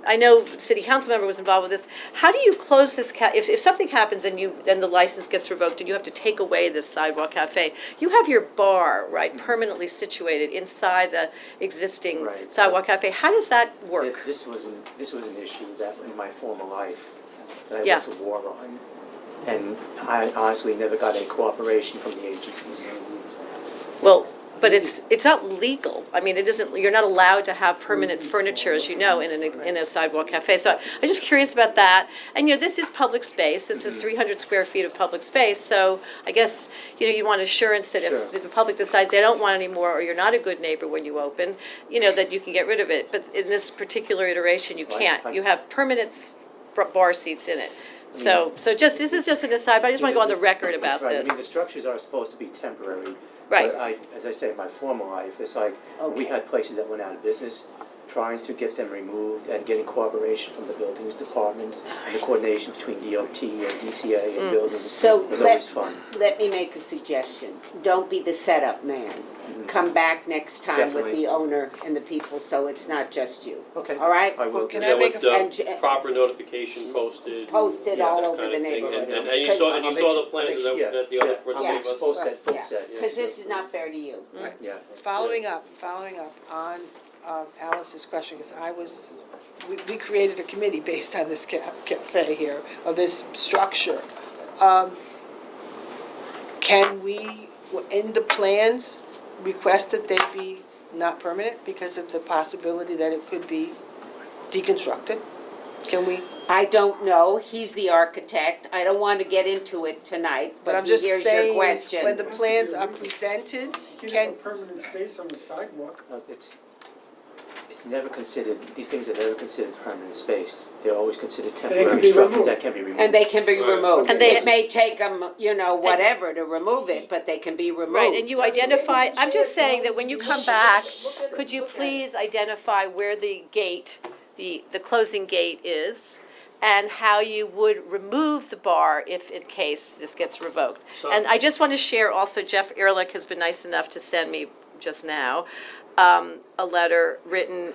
I know city council member was involved with this, how do you close this if something happens and the license gets revoked and you have to take away this sidewalk cafe, you have your bar, right, permanently situated inside the existing Right. sidewalk cafe, how does that work? This was an issue that in my former life, that I Yeah. went to war on. And I honestly never got any cooperation from the agencies. Well, but it's not legal. I mean, it isn't, you're not allowed to have permanent furniture, as you know, in a sidewalk cafe. So I'm just curious about that. And, you know, this is public space. This is 300 square feet of public space. So I guess, you know, you want assurance that Sure. if the public decides they don't want any more, or you're not a good neighbor when you open, you know, that you can get rid of it. But in this particular iteration, you Right. can't. You have permanent bar seats in it. So this is just an aside, but I just want to go on the record about Right, this. I mean, the structures are supposed to be temporary. Right. But as I say, in my former life, it's like, we had places that went out of business, trying to get them removed and getting cooperation from the buildings department, and the coordination between DOT and DCA and buildings So was always fun. let me make a suggestion. Don't be the setup man. Come back next time with Definitely. the owner and the people, so it's not just you. Okay. All right? I will. Can Yeah, I make with a, and- proper notification posted. Posted yeah, all that over kind the of thing. neighborhood. And you saw the plans that the other, for the Yeah. of us. Full set, full Yeah. set. Because this is not fair to you. Yeah. following up on Alice's question, because we created a committee based on this cafe here, or this structure. Can we, in the plans, request that they be not permanent because of the possibility that it could be deconstructed? Can we? I don't know. He's the architect. I don't want to get into it tonight, But I'm but just here's your saying, question. when the plans are presented, You can, have permanent space on the sidewalk. It's never considered, these things are never considered permanent space. They're always considered can temporary be structures removed. that can be removed. And they can be Right. removed. And they- It may take them, you know, whatever to remove it, but they can be removed. Right, and you identify, I'm just saying that when you come back, could you please identify where the gate, the closing gate is, and how you would remove the bar if in case this gets revoked? So- And I just want to share also, Jeff Ehrlich has been nice enough to send me just now a letter written,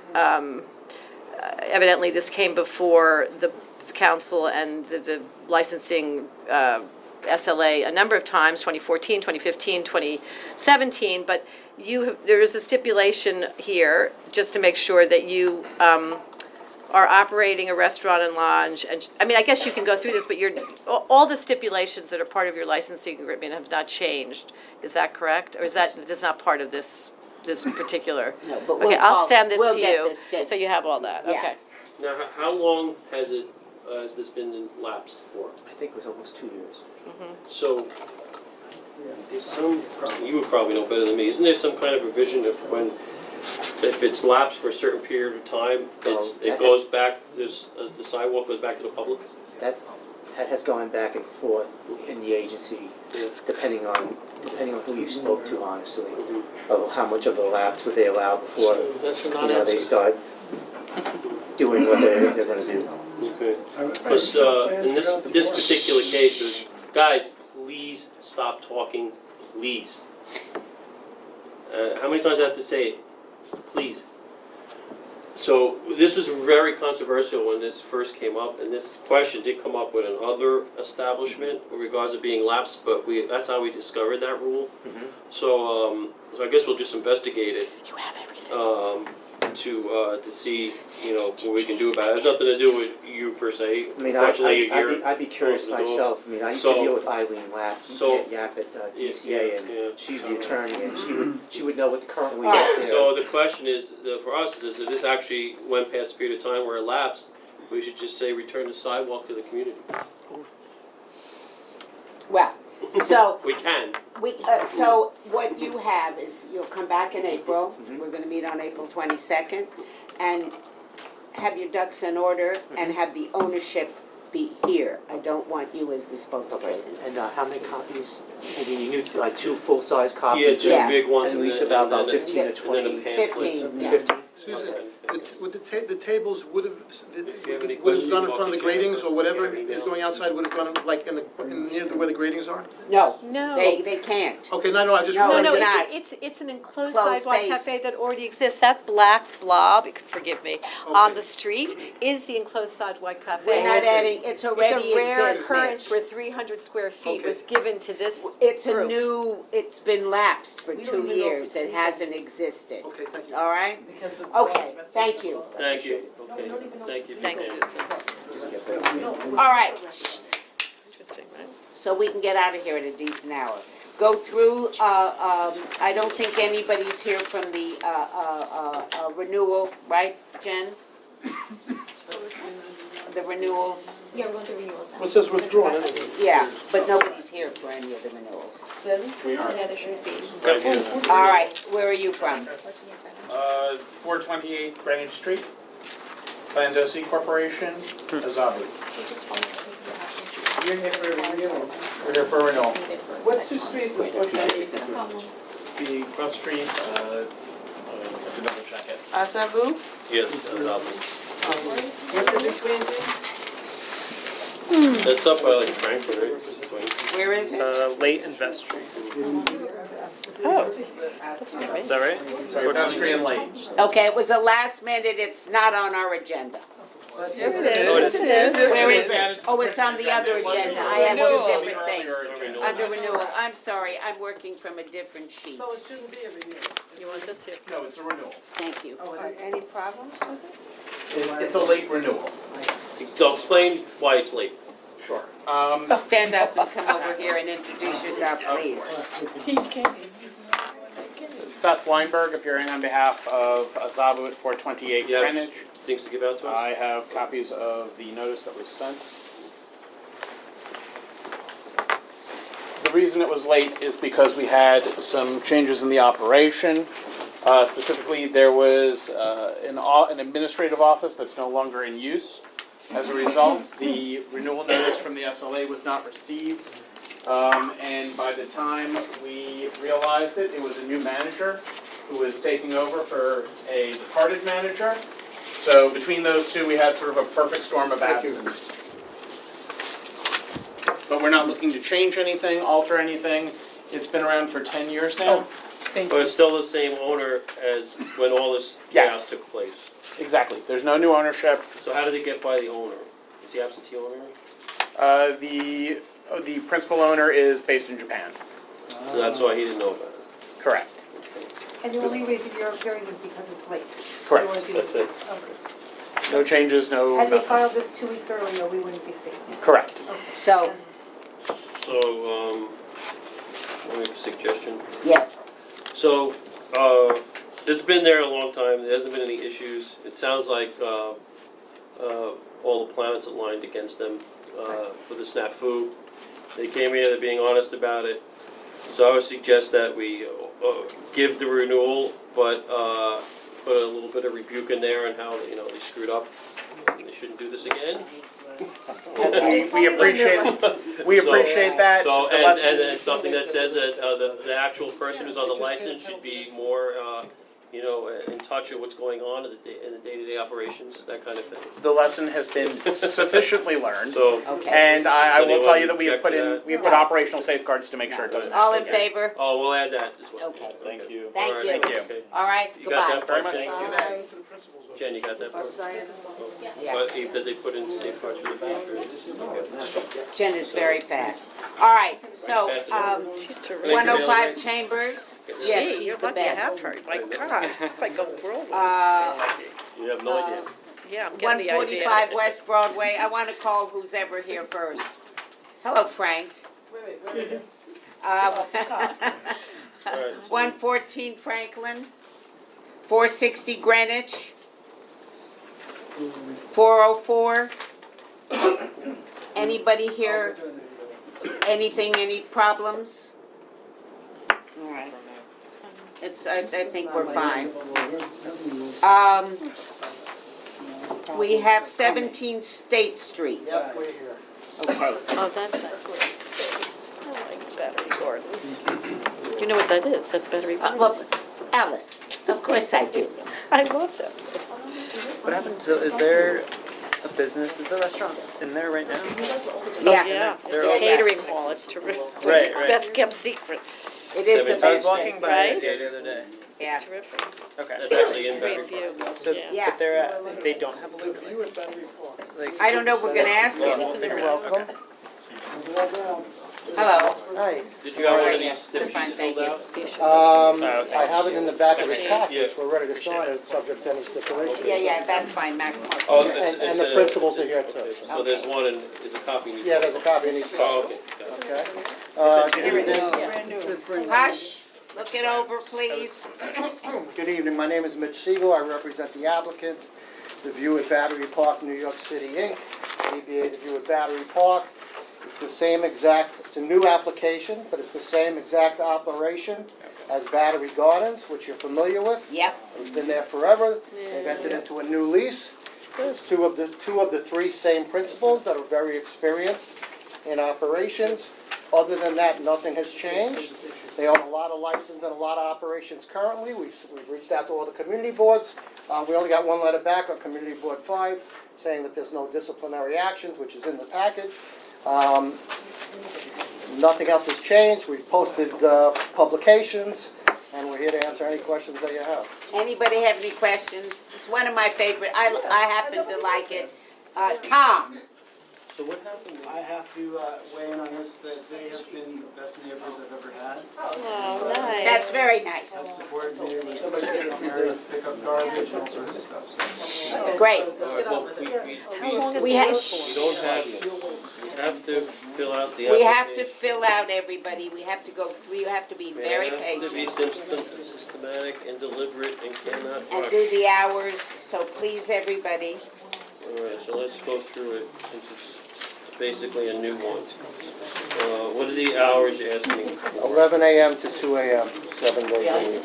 evidently this came before the council and the licensing SLA a number of times, 2014, 2015, 2017, but there is a stipulation here, just to make sure that you are operating a restaurant and lounge, and, I mean, I guess you can go through this, but all the stipulations that are part of your licensing agreement have not changed, is that correct? Or is that not part of this particular? No, but we'll Okay, I'll talk. send this We'll to get you, this to- so you have all that, Yeah. okay. Now, how long has this been lapsed for? I think it was almost 2 years. So, there's you would probably know better than me, isn't there some kind of provision of if it's lapsed for a certain period of time, it goes back, the sidewalk goes back to the public? That has gone back and forth in the agency, depending on who you spoke to, honestly, of how much of a lapse would they allow before, they start doing what they're gonna do. Okay. Because in this particular case, guys, please stop talking, please. How many times do I have to say it? Please. So this was very controversial when this first came up, and this question did come up with another establishment with regards to being lapsed, but that's how we discovered that rule. So I guess we'll just investigate it. You have everything. To see, what we can do about it. It has nothing to do with you per se. I mean, Unfortunately, you're I'd be curious closing the doors. myself. I mean, I used to deal with Eileen Yap at DCA, and yeah. she's the attorney, and she would know what the current we All right. have there. So the question is, for us, is if this actually went past a period of time where it lapsed, we should just say return the sidewalk to the community. Well, so, We can. so what you have is, you'll come back in April. We're gonna meet on April 22nd. and have your ducks in order and have the ownership be here. I don't want you as the spokesperson. And how many copies? I mean, you need like 2 full-size Yeah, copies? two Yeah. big ones At and least then, about and then 15 to and 20. then a pamphlet. 15, yeah. 15? Susan, would the tables would have you have any gone in questions, front of the talk to gratings, Jennifer. or whatever Yeah, is going outside would have gone like in near where the gratings are? No, No. they can't. Okay, no, I just. No, No, it's no, not. it's an enclosed Closed sidewalk space. cafe that already exists. That black blob, forgive me, on the street is the enclosed sidewalk cafe. We're not adding, it's already It's a rare existed. occurrence where 300 square feet was given to this It's a group. new, it's been lapsed for 2 years, it hasn't existed, Okay, thank you. all right? Because of. Okay, thank you. Thank you, okay, thank you. Thanks, Susan. All right, Interesting, right? so we can get out of here at a decent hour. Go through, I don't think anybody's here from the renewal, right, Jen? The renewals, Yeah, we're going to renewals now. Well, it says withdrawn anyway. yeah, but nobody's here for any of the renewals. Yeah, there should be. All right, where are you from? 428 Greenwich Street, Landosi Corporation, Azabu. You're here for a renewal. We're here for renewal. What's the street is supposed to be? The cross street, I have to double check it. Asabu? Yes, What's the between? that's up by like Frankfurt, right? Where is it? Late Invest Street. Oh. Is that right? Sorry, cross street and late. Okay, it was a last minute, it's not on our agenda. Yes, it Oh, it is. is. Yes, it Where is. is it? Oh, it's on the other agenda, I have Renewal. two different things. Under renewal, I'm sorry, I'm working from a different sheet. So it shouldn't be a renewal. You want this here? No, it's a renewal. Thank you. Oh, it is. Any problems with it? It's a late renewal. So explain why it's late. Sure. Stand up and come over here and introduce yourself, please. Seth Weinberg appearing on behalf of Azabu at 428 You have Greenwich. things to give out to us? I have copies of the notice that was sent. The reason it was late is because we had some changes in the operation. Specifically, there was an administrative office that's no longer in use. As a result, the renewal notice from the SLA was not received. And by the time we realized it, it was a new manager who was taking over for a departed manager. So between those two, we had sort of a perfect storm of absence. But we're not looking to change anything, alter anything. It's been around for 10 years now. But it's still the same owner as when all this Yes. chaos took place. Exactly. There's no new ownership. So how did they get by the owner? Is the absentee owner? The principal owner is based in Japan. So that's why he didn't know about it. Correct. And the only reason you're appearing is because it's late? Correct. Otherwise you That's would- it. No changes, no Had they nothing. filed this 2 weeks earlier, we wouldn't be seeing it. Correct. So, So, I'll make a suggestion. yes, So, it's been there a long time, there hasn't been any issues. It sounds like, all the planets aligned against them, for the snafu. They came here, they're being honest about it. So I would suggest that we, give the renewal, but, put a little bit of rebuke in there on how, you know, they screwed up. They shouldn't do this again. We appreciate that. So, The and lesson- then something that says that, the actual person who's on the license should be more, you know, in touch with what's going on in the day-to-day operations, that kind of thing. The lesson has been sufficiently learned. So, okay. And I Does will tell you anyone that we have object put to in, that? we have put operational safeguards to make sure it doesn't All happen in again. favor? oh, we'll add that as well. Okay. Thank you. Thank All right, you. Thank you. okay. All right, You got that goodbye. part, Jen? Bye. Jen, you got that part? Yeah. But that they put in safeguards for the bathrooms? Jen is very fast. All right, so, She's terrific. 105 Chambers, yes, Gee, she's you're the lucky to have best. her. My God, like a whirlwind. You have no idea. Yeah, I'm getting the idea. 145 West Broadway, I want to call who's ever here first. Hello, Frank. All right, so- 114 Franklin, 460 Greenwich, 404. Anybody here, anything, any problems? All right. I think we're fine. We have 17 State Street. Yep, we're here. Okay. Oh, that's that great space. I like Battery Gardens. You know what that is? That's Battery Gardens. Well, Alice, of course I do. I love that. What happened, so is there a business, is there a restaurant in there right now? Yeah. Yeah, it's They're a open. catering hall, it's terrific. Right, right. Best kept secret. It is the I I was best walking place. by Right? it the other day. Yeah. It's terrific. Okay. That's actually in Great Battery. view. So, Yeah. but they're, they don't have a liquor license? Like, I don't know, we're gonna ask him. welcome. Hello. Hi. Did you have one of these Fine, stipulations thank filled you. out? I have it in the back of the Yeah. package, we're ready to sign it, subject to any stipulations. Yeah, that's fine, Mac. Oh, And the principals are here too. So there's one and, there's a copy in each. Yeah, there's a copy in each Oh, file. okay. Okay. Good Here it evening. is. Hush, look it over, please. Good evening, my name is Mitch Siegel, I represent the applicant, The View at Battery Park, New York City, Inc., DBA The View at Battery Park. It's the same exact, it's a new application, but it's the same exact operation as Battery Gardens, which you're familiar with. Yep. It's been there forever. They've entered into a new lease. It's two of the three same principals that are very experienced in operations. Other than that, nothing has changed. They own a lot of license and a lot of operations currently. We've reached out to all the community boards. We only got one letter back on Community Board 5, saying that there's no disciplinary actions, which is in the package. Nothing else has changed. We've posted publications, and we're here to answer any questions that you have. Anybody have any questions? It's one of my favorite, I happen to like it. Tom? So what happened? I have to weigh in on this, that they have been the best neighbors I've ever had. Oh, nice. That's very nice. Have supported me with areas to pick up garbage and all sorts of stuff. Great. All right, well, How long is We the have, road we don't have, you have to fill out the application. we have to fill out everybody, we have to go through, you have to be very They have to be patient. systematic and deliberate and cannot And rush. do the hours, so please, everybody. All right, so let's go through it since it's basically a new one. What are the hours you're asking for? 11 a.m. to 2 a.m., 7 days a week.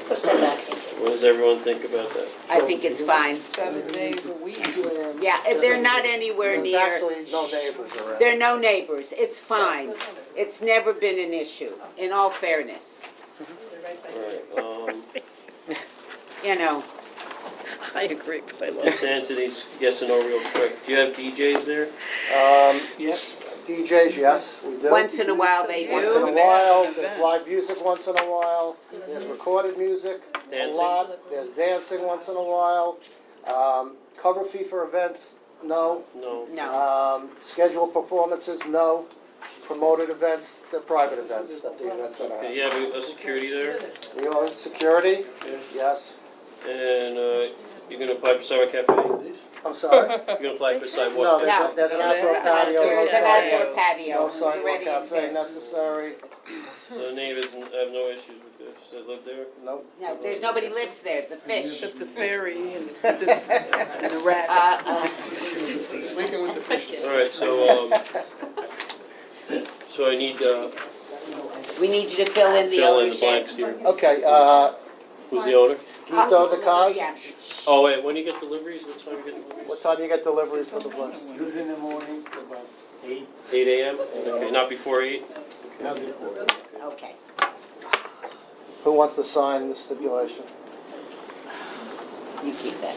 What does everyone think about that? I think it's fine. 7 days a week. Yeah, they're not anywhere There's near, actually no neighbors around. there are no neighbors, it's fine. It's never been an issue, in all fairness, All right, you know. I agree, but I love let's answer these yes and no real quick. Do you have DJs there? Yes, DJs, yes, we do. Once in a while they do. Once in a while, there's live music once in a while, there's recorded music, a Dancing? lot, there's dancing once in a while. Cover fee for events, no. No. No. Scheduled performances, no. Promoted events, they're private events, that the event center Okay, you has. have a security there? We own security, yes. And you're gonna apply for Sidewalk Cafe? I'm sorry. You're gonna apply for No, Sidewalk? there's an outdoor patio, no There's an sidewalk, outdoor patio, no it sidewalk already cafe exists. necessary, So the neighbors have no issues with this, they live there? nope. No, there's nobody lives there, the fish. Except the ferry and the rats. Sleeping with the fishes. All right, so I need, We need you to fill in the fill in the blanks ownership. here. Okay, Who's the owner? Guido DeCaz, Yeah. Oh, wait, when do you get deliveries? What time you get deliveries? what time you get deliveries for the place? Usually in the mornings, about 8, 8 AM? Okay, not before 8? not before. Okay. Who wants to sign the stipulation? You keep that.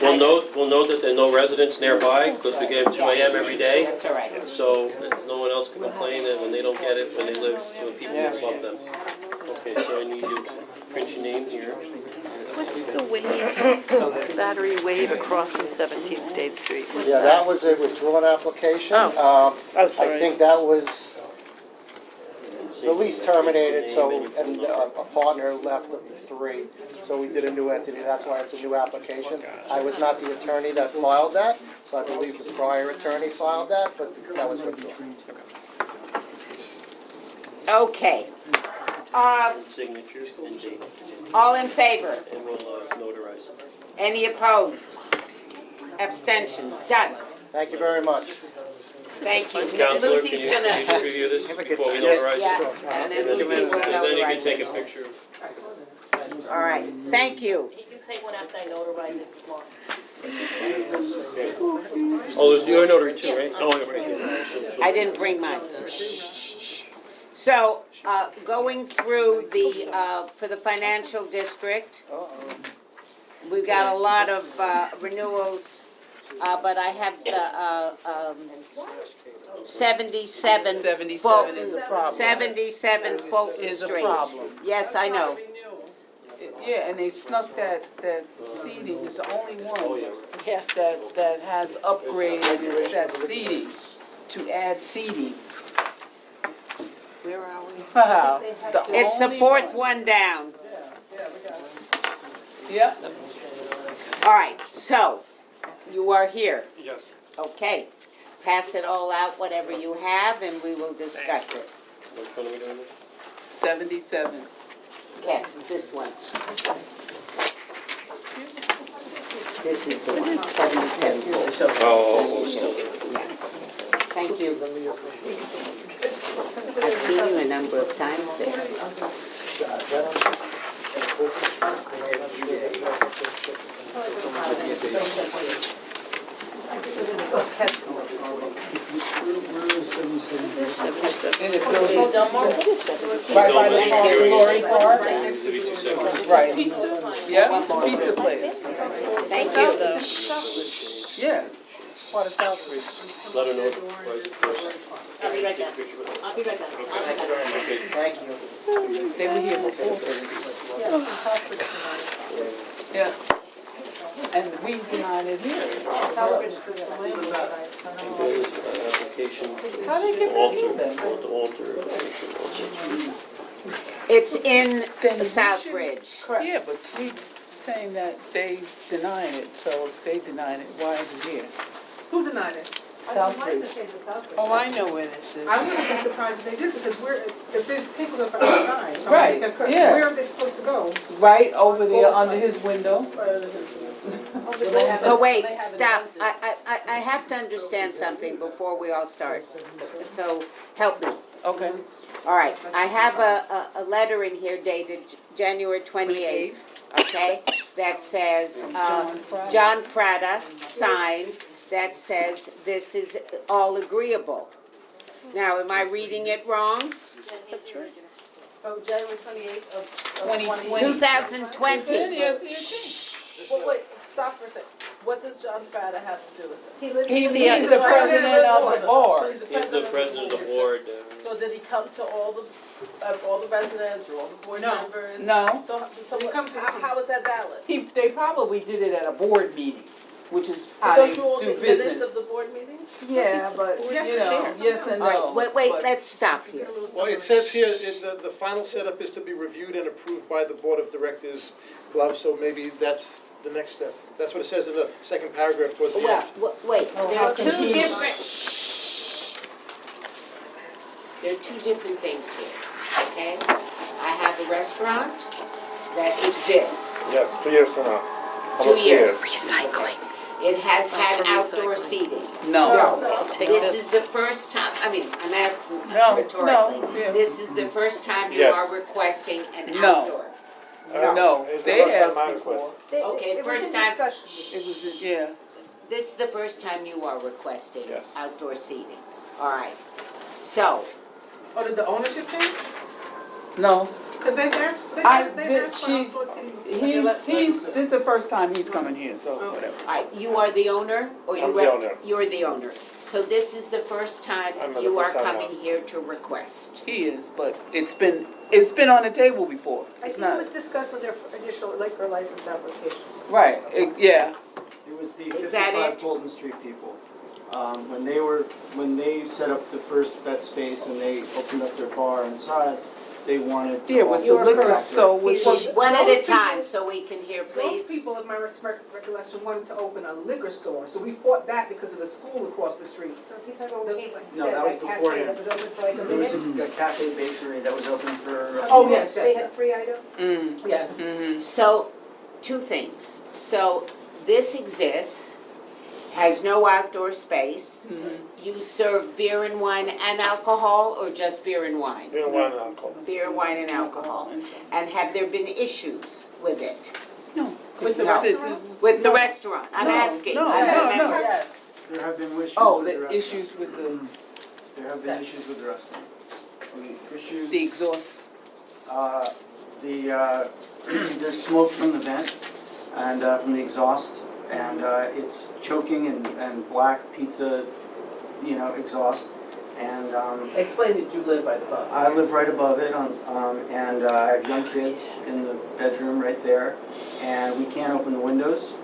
We'll note that there are no residents nearby, because we gave 2 AM every day. That's all right. So that no one else can complain that when they don't get it, when they live, when people above them. Okay, so I need you to print your name here. What's the wave, Battery Wave across from 17th State Street? What's Yeah, that was a withdrawn application. Oh, I sorry. think that was, the lease terminated, so, and a partner left of the three, so we did a new entity, that's why it's a new application. I was not the attorney that filed that, so I believe the prior attorney filed that, but that was withdrawn. Okay. Signatures and date, All in favor? and we'll notarize it. Any opposed? Abstentions? Done. Thank you very much. Thank you. Counselor, Lucy's can you gonna, just review this before we yeah, notarize yeah, it? and then then you Lucy will can- and then you can notarize take a it. picture. All right, thank you. You can take one after I notarize it if you want. Oh, there's your notary too, right? Oh, right. I didn't bring mine. So, going through the, for the financial district, we've got a lot of renewals, but I have the 77 77 Fulton, is a problem. 77 Fulton Is a Street. problem. Yes, I know. Yeah, and they snuck that seating, it's the only one that has upgraded, it's that seating, to add seating. Where are we? Wow. It's the fourth one down. Yeah. All right, so, you are here. Yes. Okay. Pass it all out, whatever you have, and we will discuss it. Which one are we doing? 77. Yes, this one. This is the one, 77. Oh, still. Thank you. I've seen you a number of times there. You done, Mark? What is that? Right by the Glory Park. Right. Pizza? Yeah, pizza place. Thank you. Yeah, part of Southbridge. Let her notarize it first. I'll be right back. I'll be right back. Thank you. They were here before. Yeah. And we denied it here. Southbridge, the land was right. Application. How they get rid of that? Alter. It's in Then we Southbridge. Correct. Yeah, but she's saying that they denied it, so if they denied it, why is it here? Who denied it? Southbridge. Oh, I know where this is. I wouldn't be surprised if they did, because if there's tables up outside, Right, yeah. where are they supposed to go? Right over there under his window. Oh, wait, stop. I have to understand something before we all start. So, help me. Okay. All right, I have a letter in here dated January 28th, okay? That says, John Frada signed, that says this is all agreeable. Now, am I reading it wrong? That's right. From January 28th of 2020. 2020. Well, wait, stop for a second. What does John Frada have to do with it? He's the president of the board. So he's He's the president of the board. So did he come to all the residents or all the board No. members? No. So how is that valid? They probably did it at a board meeting, which is But how they don't you all do get minutes business. of the board meetings? Yeah, but, Yes, you know, yes and All no. right, wait, but- let's stop here. Well, it says here, the final setup is to be reviewed and approved by the Board of Directors, blah, so maybe that's the next step. That's what it says in the second paragraph towards the end. Well, wait, Oh, there how are two confused. different, there are two different things here, okay? I have a restaurant that exists, Yes, 2 years from now. 2 Almost 2 years. Recycling. It has had for outdoor recycling. seating. No. I'll take This this. is the first time, I mean, I'm asking No, rhetorically. no, yeah. This is the first time you Yes. are requesting an No. outdoor. No, It's the they first time asked I request. before. Okay, It was first in time- discussion. It was, yeah. This is the first time you are requesting Yes. outdoor seating. All right, so, Or did the ownership change? No. Because they've asked, they've I- asked for she- outdoor seating. This is the first time he's coming here, so whatever. all right, you are the owner, or you I'm the rep- owner. You're the owner. So this is the first time I'm the you are first time coming out. here to request. He is, but it's been on the table before. I It's think it not, was discussed with their initial liquor license application. right, yeah. It was the Is that 55 it? Fulton Street people. When they set up that space and they opened up their bar inside, they wanted to. Yeah, it was the offer liquor, outdoor. so was Well, she, one at Those a people- time, so we can hear, Those please. people, in my recollection, wanted to open a liquor store, so we fought that because of the school across the street. He's talking about what came instead, No, that was that cafe beforehand. that was open for like a There was minute. a cafe bakery that was open for. Oh, yes, They yes. had 3 items. Yes. mm-hmm. So, two things. So, this exists, has no outdoor space. You serve beer and wine and alcohol, or just beer and wine? Beer, wine, and alcohol. Beer, wine, and alcohol. And have there been issues with it? With the No. restaurant? With the restaurant? I'm asking. No, I'm no, asking. no, yes. There have been issues Oh, with the the restaurant. issues with the, There have been issues with the restaurant. Issues. the exhaust. There's smoke from the vent and from the exhaust, and it's choking and black pizza, exhaust. And Explain that you live right above. I live right above it, and I have young kids in the bedroom right there, and we can't open the windows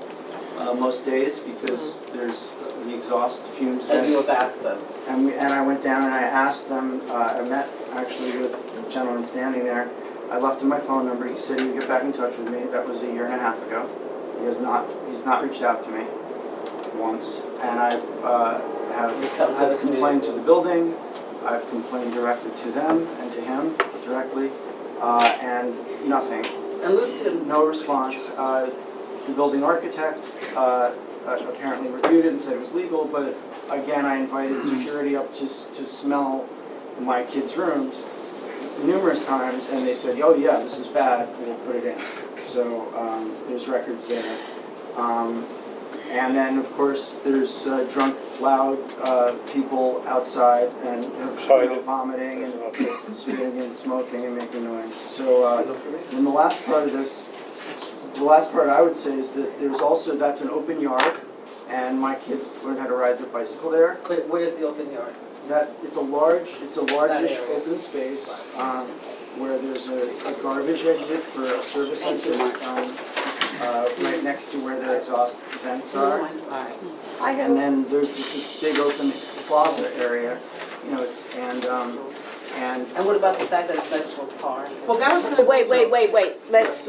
most days because there's the exhaust fumes. And you have asked them. And I went down and I asked them, I met actually with the gentleman standing there. I left him my phone number. He said he would get back in touch with me. That was 1.5 years ago. He's not reached out to me once. And I've complained to the building. I've complained directly to them and to him directly, and nothing. And Lucian. No response. The building architect apparently reviewed it and said it was legal, but again, I invited security up to smell my kids' rooms numerous times, and they said, oh yeah, this is bad, we'll put it in. So there's records there. And then, of course, there's drunk, loud people outside and vomiting and spitting and smoking and making noise. So then the last part of this, the last part I would say is that that's an open yard, and my kids learn how to ride their bicycle there. But where's the open yard? It's a largish open space where there's a garbage exit for a service exit right next to where their exhaust vents are. And then there's this big open plaza area, And what about the fact that it's next to a park? Well, that was gonna. Wait, let's,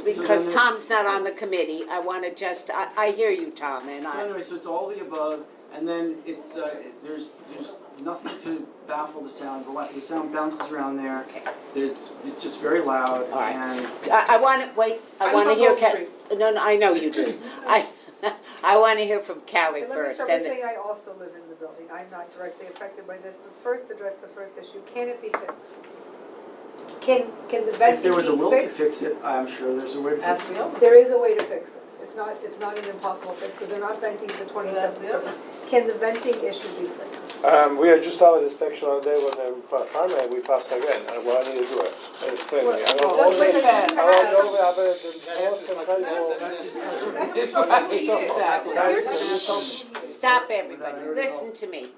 because Tom's not on the committee, I wanna just, I hear you, Tom, and So anyway, so it's all the above, and then it's, there's nothing to baffle the sound. The sound bounces around there. It's just very loud, and I wanna, I wanna hear, no, I know you do. I wanna hear from Callie Okay, let me first. start by and then- saying I also live in the building. I'm not directly affected by this, but first address the first issue. Can it be fixed? Can the venting be fixed? if there was a will to fix it, I'm sure there's a way to fix it. There is a way to fix it. It's not an impossible fix, because they're not venting to 27 circuit. Can the venting issue be fixed? We had just had an inspection on the day when the fireman, we passed again, and what I need to do it. Explain me. I don't Just because you have Stop everybody, listen to me.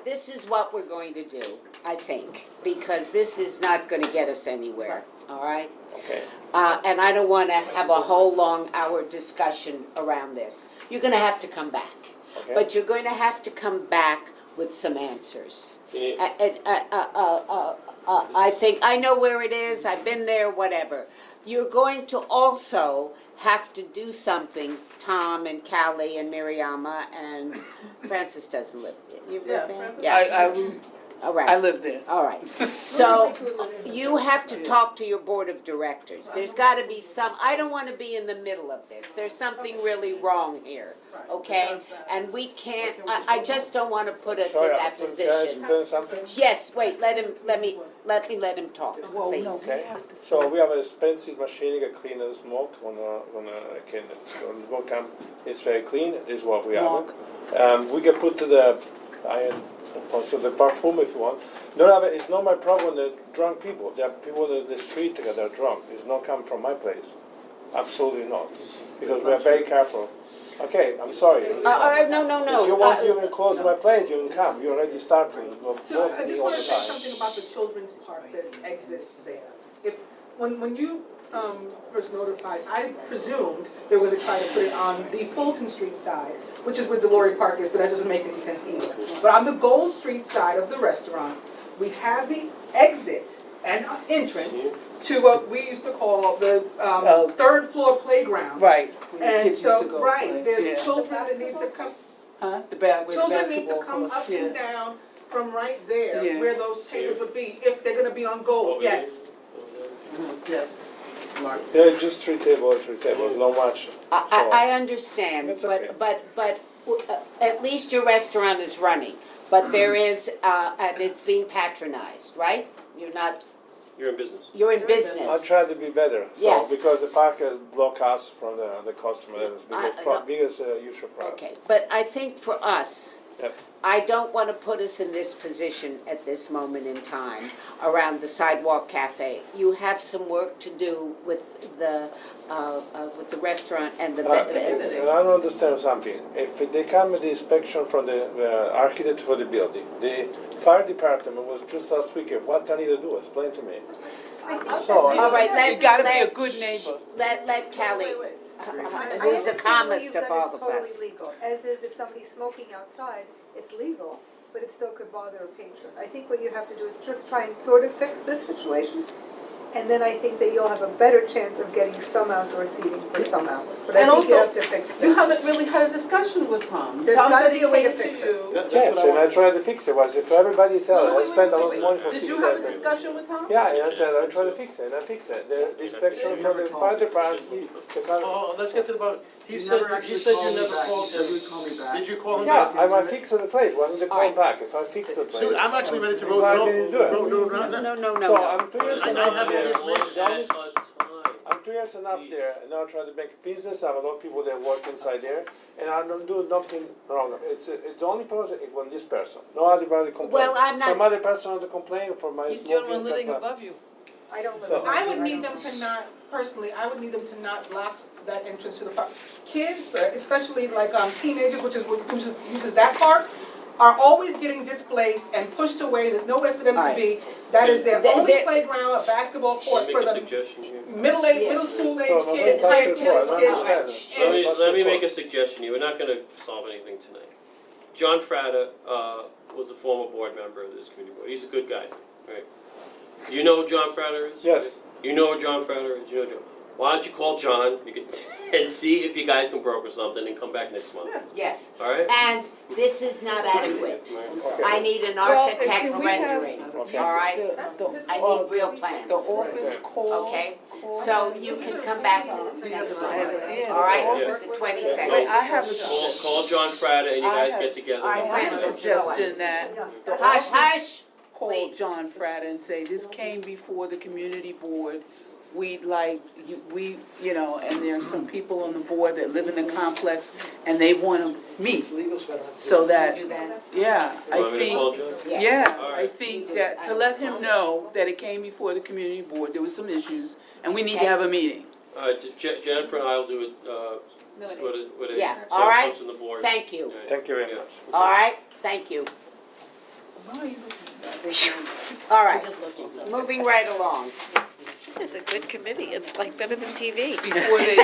This is what we're going to do, I think, because this is not gonna get us anywhere, all right? Okay. And I don't wanna have a whole long hour discussion around this. You're gonna have to come back. Okay. But you're going to have to come back with some answers. I think, I know where it is, I've been there, whatever. You're going to also have to do something, Tom and Callie and Miriama and Francis doesn't live, you live there? All right. I live there. All right. So you have to talk to your board of directors. There's got to be I don't want to be in the middle of this. There's something really wrong here, okay? And we can't, I just don't want to put us in that position. Can I explain something? Yes, wait, let me let him talk, please. Okay. So we have an expensive machine that clean the smoke when the smoke come. It's very clean. This is what we have. We can put to the so the perfume if you want. It's not my problem. The drunk people. There are people in the street that are drunk. It's not come from my place. Absolutely not. Because we are very careful. Okay, I'm sorry. No. If you want to even close my place, you can come. You already started. So I just want to say something about the children's park that exits there. When you first notified, I presumed they were going to try to put it on the Fulton Street side, which is where Delory Park is, so that doesn't make any sense either. But on the Gold Street side of the restaurant, we have the exit and entrance to what we used to call the third floor playground. Right. And so, there's children that need to come. Children need to come up and down from right there, where those tables would be, if they're gonna be on Gold, yes. Yes. Yeah, just three tables, not much. I understand, It's okay. but At least your restaurant is running, but there is, and it's being patronized, right? You're in business. You're in I business. try to be better, so, Yes. because the park has blocked us from the customer, that's I- biggest issue for us. Okay, but I think for us, Yes. I don't want to put us in this position at this moment in time around the Sidewalk Cafe. You have some work to do with the restaurant and the. And I don't understand something. If they come with the inspection from the architect for the building, the fire department was just last weekend, what I need to do, explain to me. So, All right, You gotta be a good neighbor. Let Callie, I who's the understand what calmest you've of done all is of totally us. legal, as is if somebody's smoking outside, it's legal, but it still could bother a patron. I think what you have to do is just try and sort of fix this situation, and then I think that you'll have a better chance of getting some outdoor seating for some hours, but I And think you also, have to fix this. You haven't really had a discussion with Tom. There's Tom gotta said be he a way to came fix it. you. yes, and I tried to fix it, was if everybody tell, I spend a lot of money for Did fixing you have a that. discussion with Tom? Yeah, and I said, I try to fix it, and I fix it. The inspection from the fire department, Oh, let's get to the bottom. He You said, never you actually said called you me never back. called You said him. you'd call me back. Did you call him yeah, back? I might fix the place, why don't they call back if I fix the place? So I'm actually ready to Why vote didn't you do it? no. So I'm 2 years I enough have there. all this I'm 2 years enough there, and now I try to make a business. I have a lot of people that work inside there, and I don't do nothing wrong. It's the only person when this person. No other complain. Well, I'm not- Some other person on the complaint for my He's the only one smoking, living that's above you. I don't live So- in I would don't need them know. to not, personally, I would need them to not block that entrance to the park. Kids, especially like teenagers, which uses that park, are always getting displaced and pushed away, there's nowhere for them to be. That is their only playground, a basketball court Let for me make a the suggestion here. middle school age So, kids, my high question school is, I kids. understand. Let me make a suggestion here, we're not gonna solve anything tonight. John Fratta, was a former board member of this community board, he's a good guy, right? You know who John Fratta is? Yes. You know who John Fratta is, you know John. Why don't you call John, you can, and see if you guys can broker something and come back next month, Yes, alright? and this is not adequate. Okay. I need an Well, architect can we have rendering, Okay. all right? I need real plans, The office call. okay? So you can come back next month, Yeah, all right? the It's the office- 22nd. Wait, I have a. Call John Fratta and you I guys have- get together. I I have a Francis, suggestion that the Hush, office hush. call Please. John Fratta and say, this came before the community board. We'd like, you know, and there's some people on the board that live in the complex and they wanna meet. So that, yeah, I Want me to call think, John? yeah, All I right. think that, to let him know that it came before the community board, there was some issues, and we need to have a meeting. Alright, Jennifer and I'll do it, with a, Yeah, so all it right. comes from the board. Thank you. Alright. Thank you very Yeah. much. All right, thank you. All right, moving right along. This is a good committee, it's like better than TV. Before they,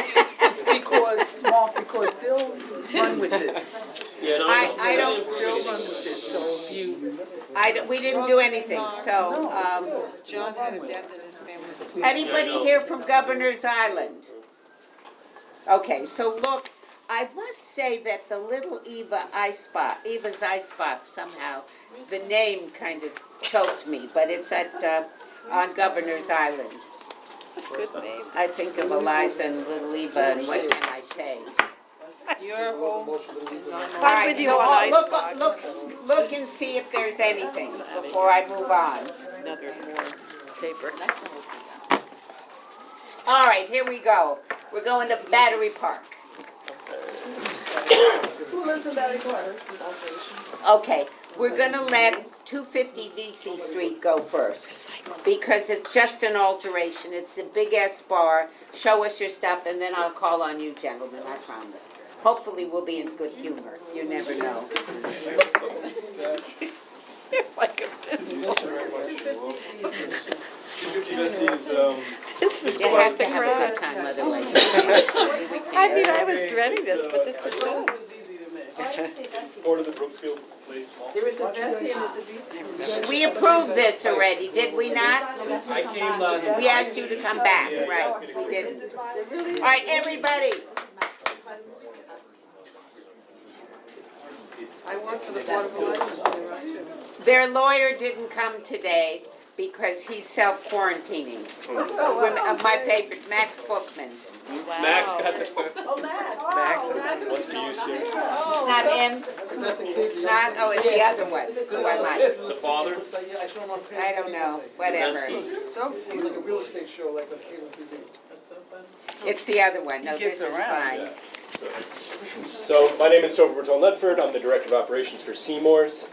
it's because, Mark, because they'll run with this. Yeah, no, I don't- They'll run with this, so if you. We didn't do anything, so, John had a death in his family. anybody here from Governor's Island? Okay, so look, I must say that the Little Eva's Ice Box, somehow, the name kind of choked me, but it's on Governor's Island. Good name. I think of Eliza and Little Eva, and what can I say? Your home is on All right, with you so on look and see if there's anything before I move on. Another more paper. All right, here we go. We're going to Battery Park. Who lives in that corner? Okay, we're gonna let 250 VC Street go first, because it's just an alteration, it's the big S bar, show us your stuff, and then I'll call on you gentlemen, I promise. Hopefully we'll be in good humor, you never know. You're like a You have to have a good time, otherwise. I mean, I was dreading this, but this is good. Part of the Brookfield Place Mall. There is a Vessi and there's a VC. We approved this already, did we not? I came last. We asked you to come back, right, we did. All right, everybody, I work for the Board of Elections, their lawyer didn't come today, because he's self-quarantining. My favorite, Max Bookman. Max got the. Oh, Max. Max is one for you, Sue. Not him, Is that the kid? not, oh, it's the other one. Who am I? The father? I don't know, whatever. So It was like a real estate show, like on cable TV. It's the other one, no, He this gets is around. fine. So, my name is Topher Bertone Ledford, I'm the Director of Operations for Seymour's.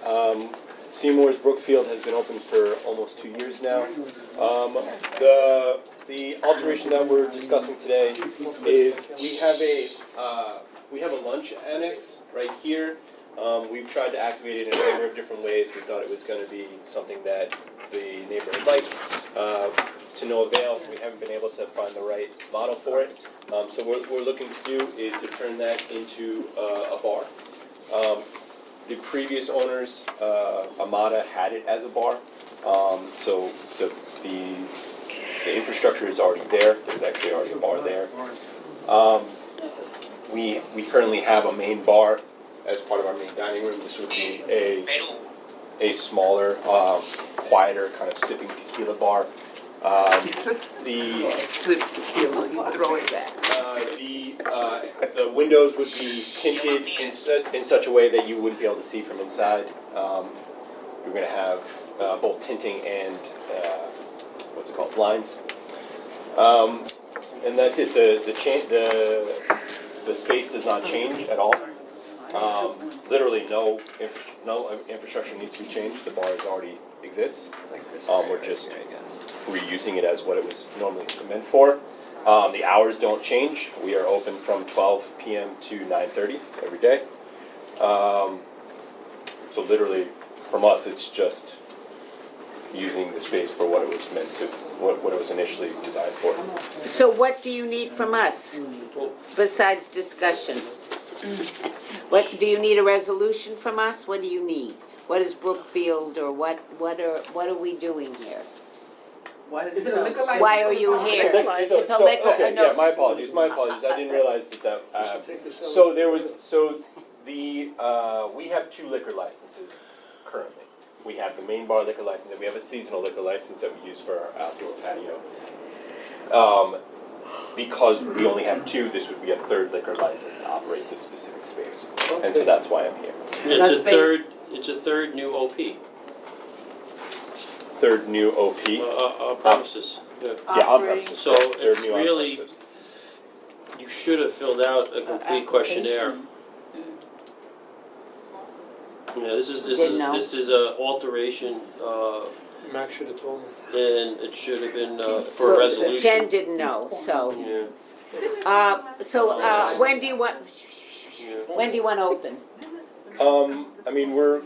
Seymour's Brookfield has been open for almost 2 years now. The alteration that we're discussing today is we have a lunch annex right here. We've tried to activate it in a number of different ways. We thought it was going to be something that the neighborhood liked. To no avail, we haven't been able to find the right model for it. So what we're looking to do is to turn that into a bar. The previous owners, Amada, had it as a bar. So the infrastructure is already there. There's actually already a bar there. We currently have a main bar as part of our main dining room. This would be a smaller, quieter kind of sipping tequila bar. Sip tequila, you throw it back. The windows would be tinted in such a way that you wouldn't be able to see from inside. You're going to have both tinting and what's it called, blinds. And that's it. The space does not change at all. Literally no infrastructure needs to be changed. The bar already exists. We're just reusing it as what it was normally meant for. The hours don't change. We are open from 12 p.m. to 9:30 every day. So literally, from us, it's just using the space for what it was meant to, what it was initially designed for. So what do you need from us, besides discussion? What, do you need a resolution from us? What do you need? What is Brookfield, or what are we doing here? Is it a liquor license? Why are you here? It's a liquor, Okay, no. yeah, my apologies. I didn't realize that. So we have 2 liquor licenses currently. We have the main bar liquor license, and we have a seasonal liquor license that we use for our outdoor patio. Because we only have 2, this would be a 3rd liquor license to operate this specific space. And so that's why I'm here. It's a third new OP. 3rd new OP. Premises. Yeah, on premises. So it's Third new on really, premises. you should have filled out a complete questionnaire. Yeah, this is a alteration, Max should have told me. and it should have been for a resolution. Jen didn't know, so. Yeah. When do you want to open? I mean, we're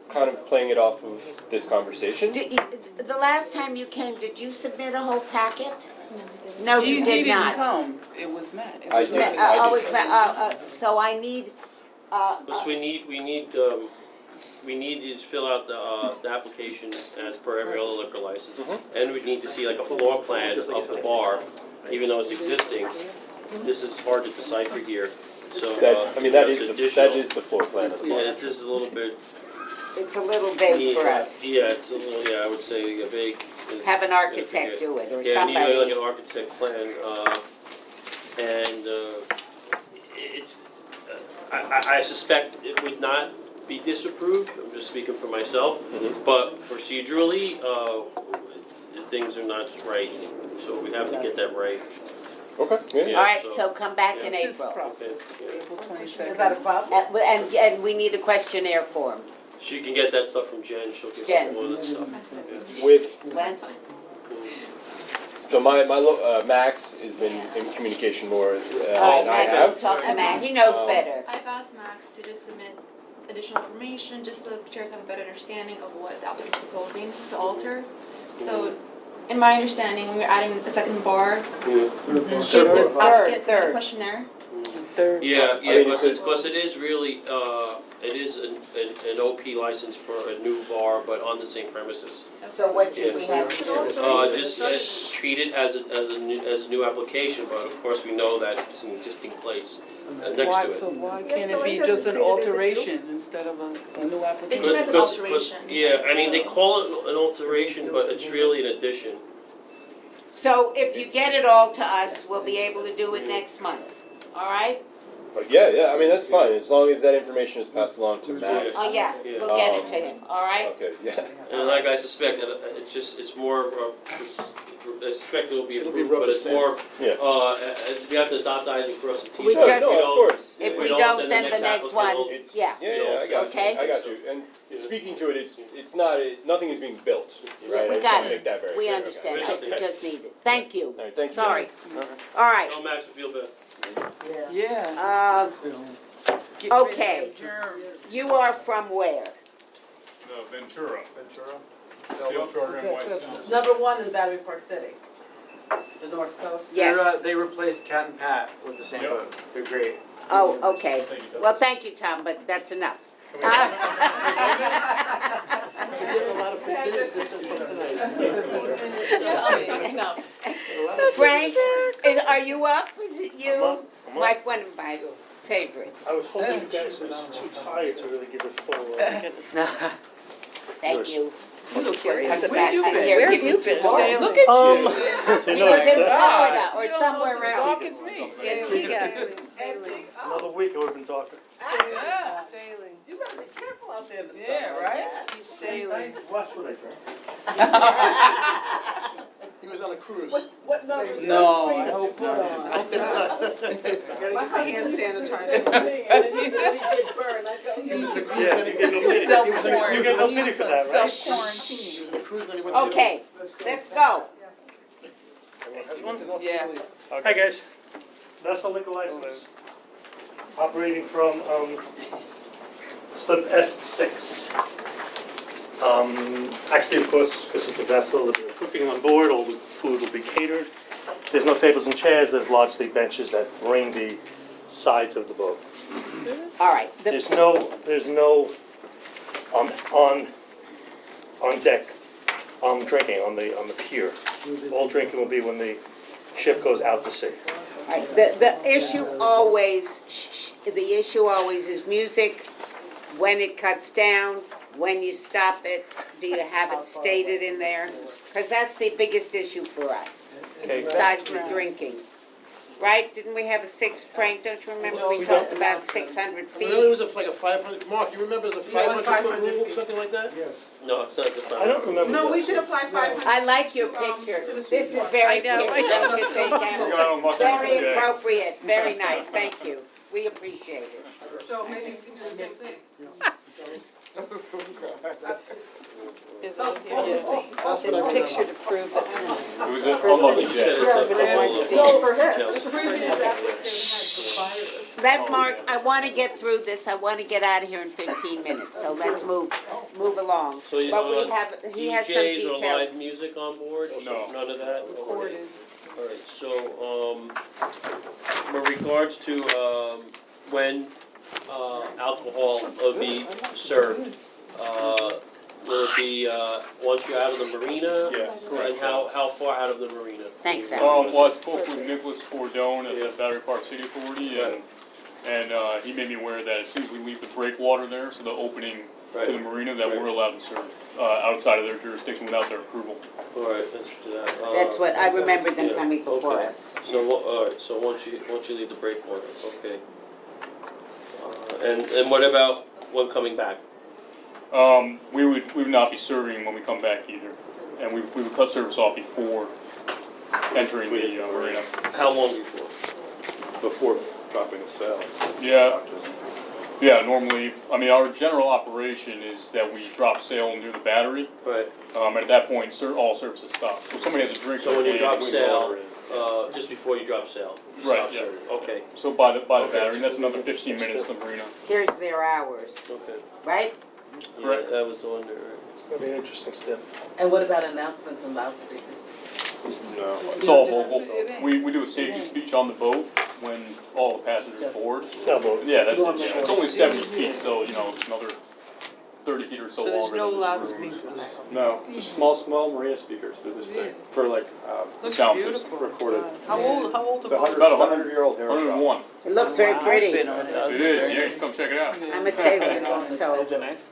kind of playing it off of this conversation. The last time you came, did you submit a whole packet? No, He you did didn't not. come, it was Matt. It I was did. Matt. So I need, Plus, we need you to fill out the application as per every other liquor license. And we need to see like a floor plan of the bar, even though it's existing. This is hard to decipher here, so. That is the floor plan of the bar. Yeah, it's just a little bit. it's a little vague for us. Yeah, it's a little, I would say vague. Have an architect do it, or Yeah, we need like somebody. an architect plan, and it's, I suspect it would not be disapproved, I'm just speaking for myself, but procedurally, things are not right, so we have to get that right. Okay, All right, so come back in This April. process, April 22nd. Is that a problem? And we need a questionnaire form. She can get that stuff from Jen, she'll give Jen. you all that stuff. When? So Max has been in communication more than I have. Talk to Matt, he knows better. I've asked Max to just submit additional information, just so the chairs have a better understanding of what the applicant is proposing to alter. So, in my understanding, when we're adding a second bar, should the applicant submit a questionnaire? Third. Yeah, because it is really, it is an OP license for a new bar, but on the same premises. So what should we have to do? Just treat it as a new application, but of course we know that it's an existing place next Why, to it. so why Yeah, can't so it why be doesn't just an treat it as a new- alteration instead of a new application? It has an Because- alteration. Yeah, I mean, they call it an alteration, but it's really an addition. So if you get it all to us, we'll be able to do it next month, all right? But yeah, I mean, that's fine, as long as that information is passed along to Max. Oh, yeah, we'll get it to him, all right? Okay, yeah. And like I suspect, it's more, I suspect it'll be It'll be approved, but it's more, Yeah. we have to dot the i's and cross the t's. We If just- we No, of don't- course. If we don't, then the next applicant one, will- yeah. Yeah, I got Okay. you, I got you. And speaking to it, it's not, nothing is being built, right? We I just got wanna it. make that very We clear. understand Okay. that, we just need it. Thank you. All right, thank you. Sorry. All right, Tell Max to feel better. Yeah. Get rid of okay. the germs. You are from where? Ventura. So- Steel Charter and White. Number one is Battery Park City, the North Coast. Yes. They replaced Cat and Pat with the same boat. They're great. Oh, okay. Well, thank you, Tom, but that's enough. We did a lot of food dinners tonight. Frank, are you up? Is it you? One of my favorites. I was hoping you guys were too tired to really give a full, Thank you. You look Where serious. have you been? Where have you been? Sailing. Look at you. He was in Florida or somewhere else. As me. Antigua. Another week it would've been darker. Yeah. Sailing. You better be careful out there in the sun. Yeah, right? He's sailing. Watch what I drink. He was on a cruise. What number? No, I hope not. My hand sanitizer. He was in a cruise. Yeah, and you he- get no pity. Self-quarantine. You get no pity for that, right? Self-quarantine. He was in a cruise and he went to Okay, let's go. Yeah. Hi, guys. Vessel liquor license. Operating from, slip S6. Actually, of course, because it's a vessel, there'll be cooking on board, all the food will be catered. There's no tables and chairs, there's largely benches that ring the sides of the boat. All right. There's no, on deck, drinking on the pier. All drinking will be when the ship goes out to sea. All right, the issue always, the issue always is music, when it cuts down, when you stop it, do you have it stated in there? Because that's the biggest issue for us, Okay. besides the drinking. Right, didn't we have Frank, don't you remember we talked about 600 Really, it feet? was like a 500, Mark, you remember it was a 500-foot rule, something like that? Yes. No, it's not the. I don't remember. No, we should apply 500. I like your picture, this is very I know, cute, I don't know. you think, Anna? Very appropriate, very nice, thank you, we appreciate it. So maybe we can do the same thing. It's picture to prove it. It was an unlucky day. No, for him. The previous applicant had the virus. Let Mark, I want to get through this, I want to get out of here in 15 minutes, so let's move along. So you, But we have, he has some DJs or details. live music on board? No. None of that? Recorded. All right, so, with regards to, when, alcohol will be served, will it be, once you're out of the marina? Yes, And correct. how far out of the marina? Thanks, Alex. Well, I spoke with Nicholas Bordone at the Battery Park City Authority, and he made me aware that as soon as we leave the breakwater there, so the opening to the marina, that we're allowed to serve outside of their jurisdiction without their approval. All right, let's do that. That's what, I remember them Yeah, coming before okay. us. So, all right, so once you leave the breakwater, okay. And what about when coming back? We would not be serving when we come back either, and we would cut service off before entering the marina. How long before? Before dropping the sail. Yeah, normally, I mean, our general operation is that we drop sail near the battery. Right. And at that point, all services stop. So if somebody has a drink. So when you in drop their hand, sail, water just before you drop sail? you Right, stop yeah. serving. Okay. So by the Okay. battery, and that's another 15 minutes to the marina. Here's their hours, Okay. right? Yeah, that was the one there, right? It's gonna be an interesting step. And what about announcements and loudspeakers? No, it's all vocal. We do a safety speech on the boat, when all the passengers board. Sailboat. Yeah, that's it, yeah, it's only 70 feet, so, you know, it's another 30 feet or so So there's longer no than this room. loudspeakers? No, just small marina speakers through this thing, for like, Looks sound beautiful. recorded. How old the It's a boat? About 100-year-old hair shop. 101. It looks very pretty. It is, yeah, you should come check it out. I'm a sailor, so. Is it nice?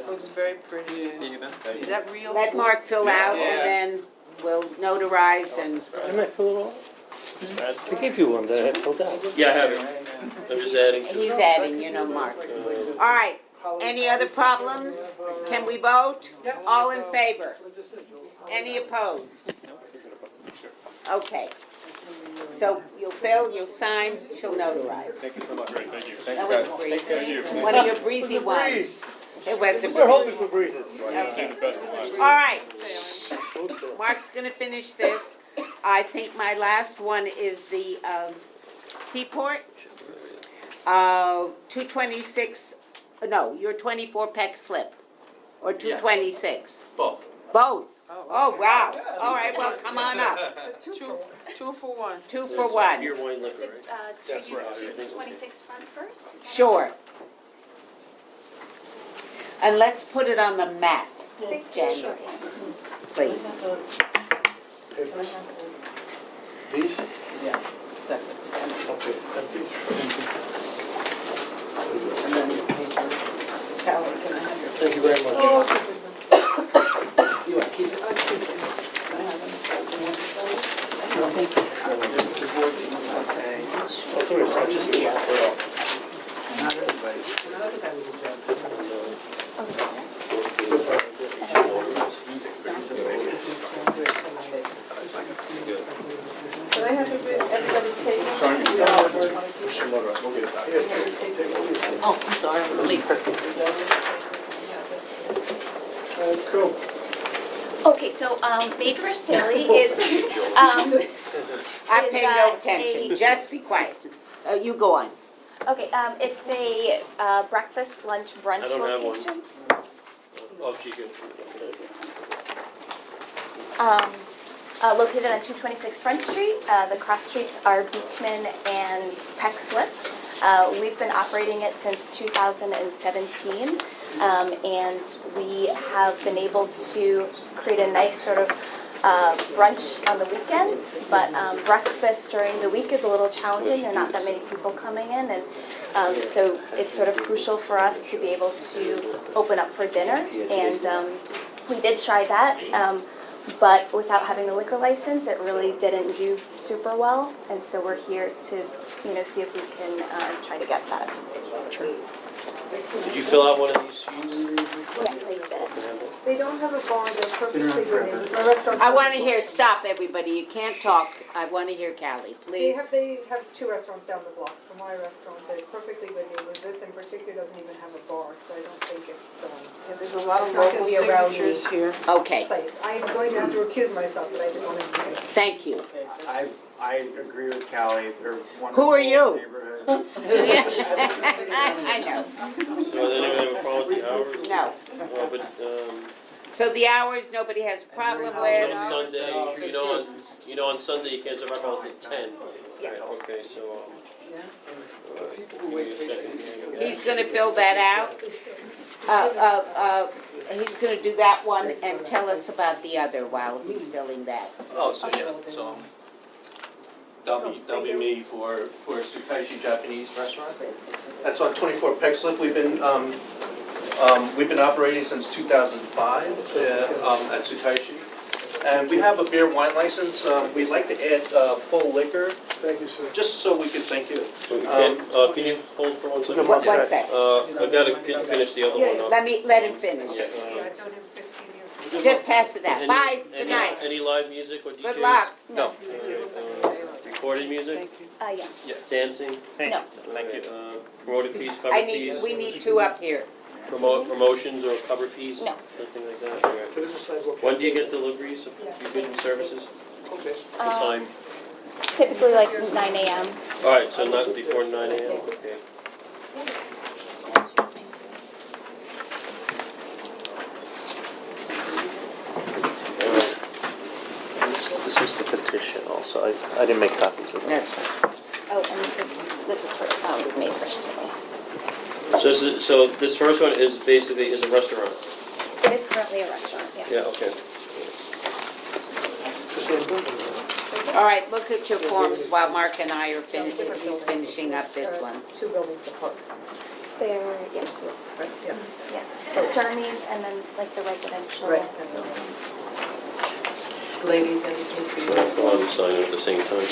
Looks very pretty. Is that real? Let Mark fill out Yeah. and then we'll notarize and. Didn't I fill it all? I gave you one that I had filled out. Yeah, I have it. I'm just adding to it. He's adding, you know, Mark. All right, any other problems? Can we vote? All in favor? Any opposed? Okay. So you'll fill, you'll sign, she'll notarize. Thank you so much. Great, thank you. That was breezy. Thank you. One of your breezy ones. It was a We're hoping breeze. for breezes. Okay. The best of luck. All right. Mark's gonna finish this. I think my last one is the Seaport. 226, no, your 24 Peck slip, or 226? Both. Both? Oh, wow. All right, well, come on up. Two for one. 2 for 1. Pure wine liquor, right? That's right. 26 front first? Sure. And let's put it on the map, January, please. These? Yeah, second. Okay, and these. And then your papers. Callie, can I have your? Thank you very much. You want to keep it? I'll keep it. Can I have them? No, thank you. Okay. That's what it's, I just dropped it off. Not everybody. Can I have everybody's papers? Oh, I'm sorry, I was late. Let's go. Okay, so Made Fresh Deli is, I pay no Is, attention, just be quiet. You go on. okay, it's a breakfast, lunch, brunch I don't have one. location. Oh, she can. Located on 226 Front Street. The cross streets are Beekman and Peck Slip. We've been operating it since 2017, and we have been able to create a nice sort of brunch on the weekend, but breakfast during the week is a little challenging. There are not that many people coming in, and so it's sort of crucial for us to be able to open up for dinner. And we did try that. But without having a liquor license, it really didn't do super well, and so we're here to, see if we can try to get that. Did you fill out one of these sheets? Yes, I did. They don't have a bar, they're perfectly good names. My restaurant. I want to hear, stop everybody, you can't talk. I want to hear Callie, They please. have two restaurants down the block from my restaurant. They're perfectly good neighbors. This in particular doesn't even have a bar, so I don't think it's, And there's a lot of it's not gonna local be a rowdy signatures here. Okay, place. I am going to have to recuse myself, but I didn't want to do it. thank you. I agree with Callie, they're wonderful. Who are you? neighborhood. I know, So does anyone have a problem with the hours? no. Well, but, So the hours, nobody has a problem with? on Sunday, on Sunday you can't serve alcohol till 10. Yes. Right, okay, so, give me a second. He's gonna fill that out. He's gonna do that one and tell us about the other while he's filling that. Oh, so yeah, so that'll be me for Tsukaishi Japanese restaurant. That's on 24 Peck Slip. We've been operating since 2005 at Tsukaishi. And we have a beer wine license. We'd like to add full liquor. Thank you, sir. Just so we can, thank you. So we can't, can you hold for 1 second? 1 sec. I gotta finish the other one up. Let him finish. Yeah, Just pass it out. Bye, good night. Any live music or DJs? Good luck. No. Recorded music? Yes. Dancing? No. Thank you. Promoted fees, cover fees? We need two up here. Promotions or cover fees? No. Nothing like that? All right. When do you get deliveries of your goods and services? Okay. What time? Typically like 9 a.m. All right, so not before 9 a.m., okay. This is the petition also. so I didn't make copies of them. That's fine. Oh, and this is for May 1st today. So this first one is basically is a restaurant. It is currently a restaurant, yes. Yeah, okay. All right, look at your forms while Mark and I are finishing, he's finishing up this one. Two buildings apart. There, yes, Right, yeah. yeah. So Journey's and then like the residential. Right. Ladies, anything for you? Go on and sign it at the same time.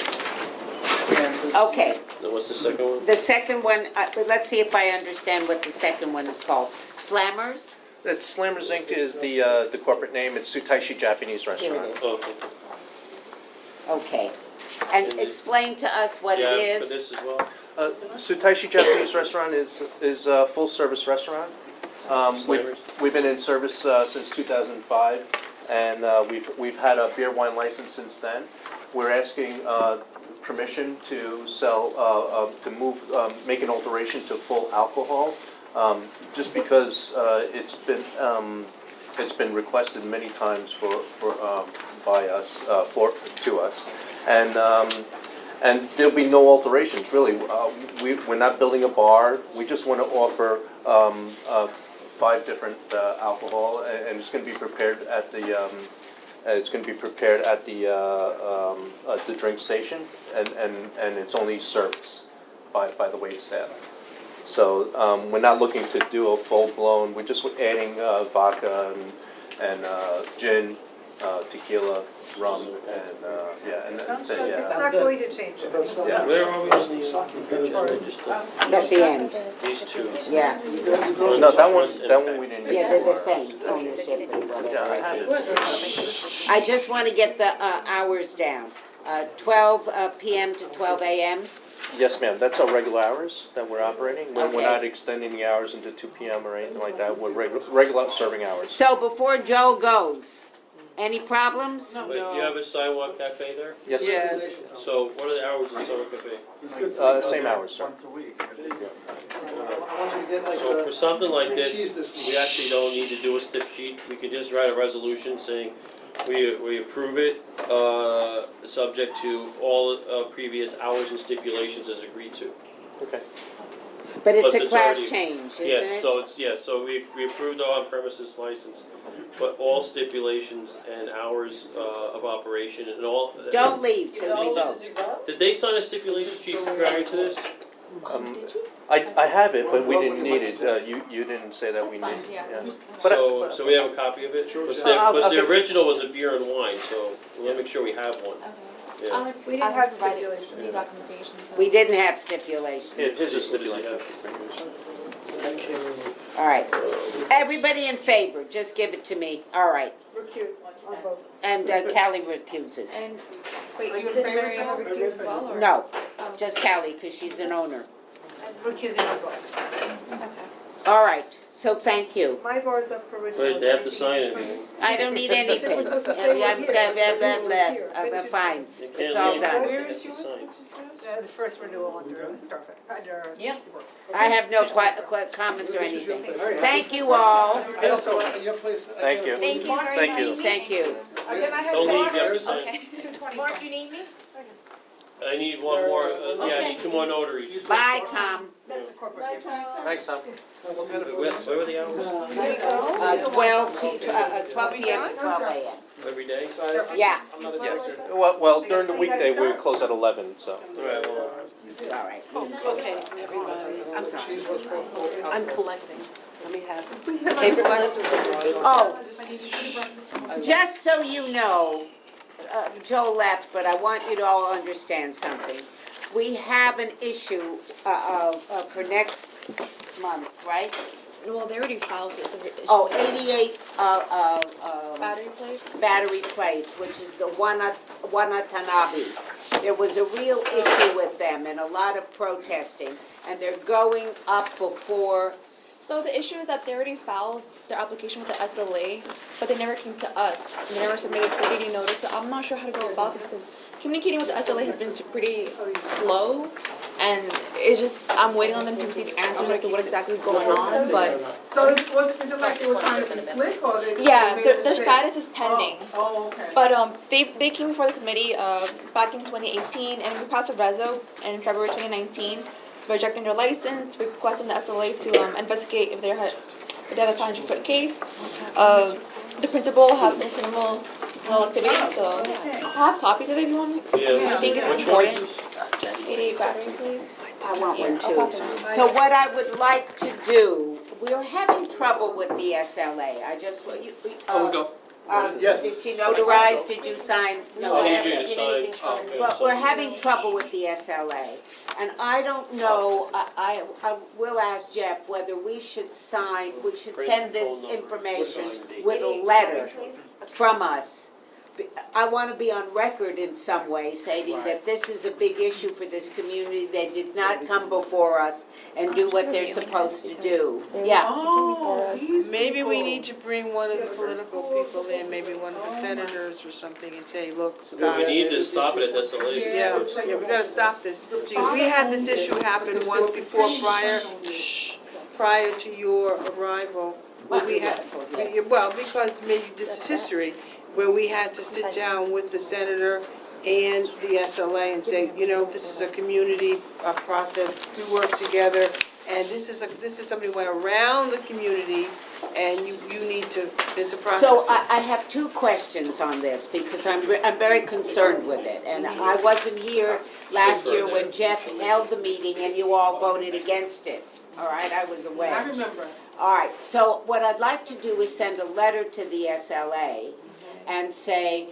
Okay, Now what's the second one? the second one, let's see if I understand what the second one is called. Slammers? It's Slammers Inc. is the corporate name, it's Sutaishi Japanese Here Restaurant. it is. Oh, okay. Okay. And explain to us what it Yeah, for is. this as well. Sutaishi Japanese Restaurant is a full-service restaurant. Slammers? We've been in service since 2005, and we've had a beer wine license since then. We're asking permission to sell, to move, make an alteration to full alcohol, just because it's been requested many times by us, to us. And there'll be no alterations, really. We're not building a bar, we just want to offer 5 different alcohol, and it's going to be prepared at the, the drink station, and it's only service by the wait staff. So we're not looking to do a full-blown, we're just adding vodka and gin, tequila, rum, and, yeah, and that's it, It's yeah. not going to change. Yeah. Where are we in the, At the end, these two? yeah. No, that one we didn't. Yeah, they're the same, ownership and Yeah, whatever. I did. I just want to get the hours down. 12 PM to 12 AM? Yes, ma'am, that's our regular hours that we're operating. We're Okay. not extending the hours into 2 PM or anything like that. We're regular serving hours. So before Joe goes, any problems? Wait, you have a sidewalk cafe there? Yes, Yeah. sir. So what are the hours of the sidewalk cafe? Same hours, sir. Once a week. So for something like this, we actually don't need to do a stiff sheet. We could just write a resolution saying we approve it, subject to all previous hours and stipulations as agreed to. Okay. But it's Plus a it's class already- change, isn't Yeah, it? so it's, yeah, so we approved the on-premises license, but all stipulations and hours of operation and all. Don't leave till we vote. Did they sign a stipulation sheet prior to this? I have it, but we didn't need it. You didn't say that we That's need fine, it. yeah. But I- So we have a copy of it? Because I'll the get- original was a beer and wine, so we'll make sure we have one. Okay. Yeah. I'll We didn't ask have to provide it stipulations. with documentation, so. We didn't have stipulations. Yeah, here's a What does he stipulation. have? All right. Everybody in favor, just give it to me. All right. Recuse on both. And Callie recuses. And, wait, you did Mary Ann recuse as well, or? No, Oh. just Callie, because she's an owner. I'm recusing on both. Okay. All right, so thank you. My bar's up for renewal. Wait, they have to sign it. I don't need anything. We're supposed to say we're here. I'm fine. You It's can't all leave. done. Where is yours? The first renewal under Starbuck, under Yeah. Seaboard. I have no comments or anything. Thank you all. Also, your place. Thank you. Thank you very Thank you. much. Thank you. Don't leave, you have to sign. Okay. Mark, you need me? I need one more, yeah, 2 more notaries. Bye, Tom. That's a corporate. Thanks, Tom. Where were the hours? 12 PM to 12 AM. Every day? Yeah, Yes. Well, during the weekday, we close at 11, so. All right, well, it's all right. Okay, everybody, I'm sorry. I'm collecting. Let me have paper clips. Oh, just so you know, Joe left, but I want you to all understand something. We have an issue for next month, right? Well, they already filed this. Oh, 88 Battery place? Battery Place, which is the Wanatanabe. There was a real issue with them and a lot of protesting, and they're going up before. So the issue is that they already filed their application with the SLA, but they never came to us. They never submitted a 30-day notice, so I'm not sure how to go about this because communicating with the SLA has been pretty slow. and it just, I'm waiting on them to receive answers as to what exactly is going on, but So is it like they were trying to be slick, or they? yeah, they made a their mistake? status is pending. Oh, okay. But they came before the committee back in 2018, and we passed a reso in February 2019, rejecting their license, requesting the SLA to investigate if they have a 500-foot case. The principal has some criminal activity, so I'll have copies of it if you want. Yeah. I think it's Which one? important. 88 battery, please. I want one I'll too. pass it on. So what I would like to do, we're having trouble with the SLA. I just, Yes. Did she notarize, did you sign? No, I I need haven't you to seen sign. anything from Oh, you. yeah, But sign. we're having trouble with the SLA. And I don't know, I will ask Jeff whether we should send this information with a letter from us. I want to be on record in some way, stating that this is a big issue for this community. They did not come before us and do what they're supposed to do. Yeah. Oh, these Maybe we people. need to bring one of the political people in, maybe one of the senators or something, and say, look, Yeah, stop. we need to stop it at SLA. Yeah, we gotta stop this, because we had this issue happen once before prior to your arrival. Where we had, well, because maybe this is history, where we had to sit down with the senator and the SLA and say, you know, this is a community process, we work together, and this is somebody who went around the community, and you need to, there's a process. So I have two questions on this, because I'm very concerned with it. And I wasn't here last year when Jeff held the meeting and you all voted against it. All right, I was away. I remember. All right, so what I'd like to do is send a letter to the SLA and say,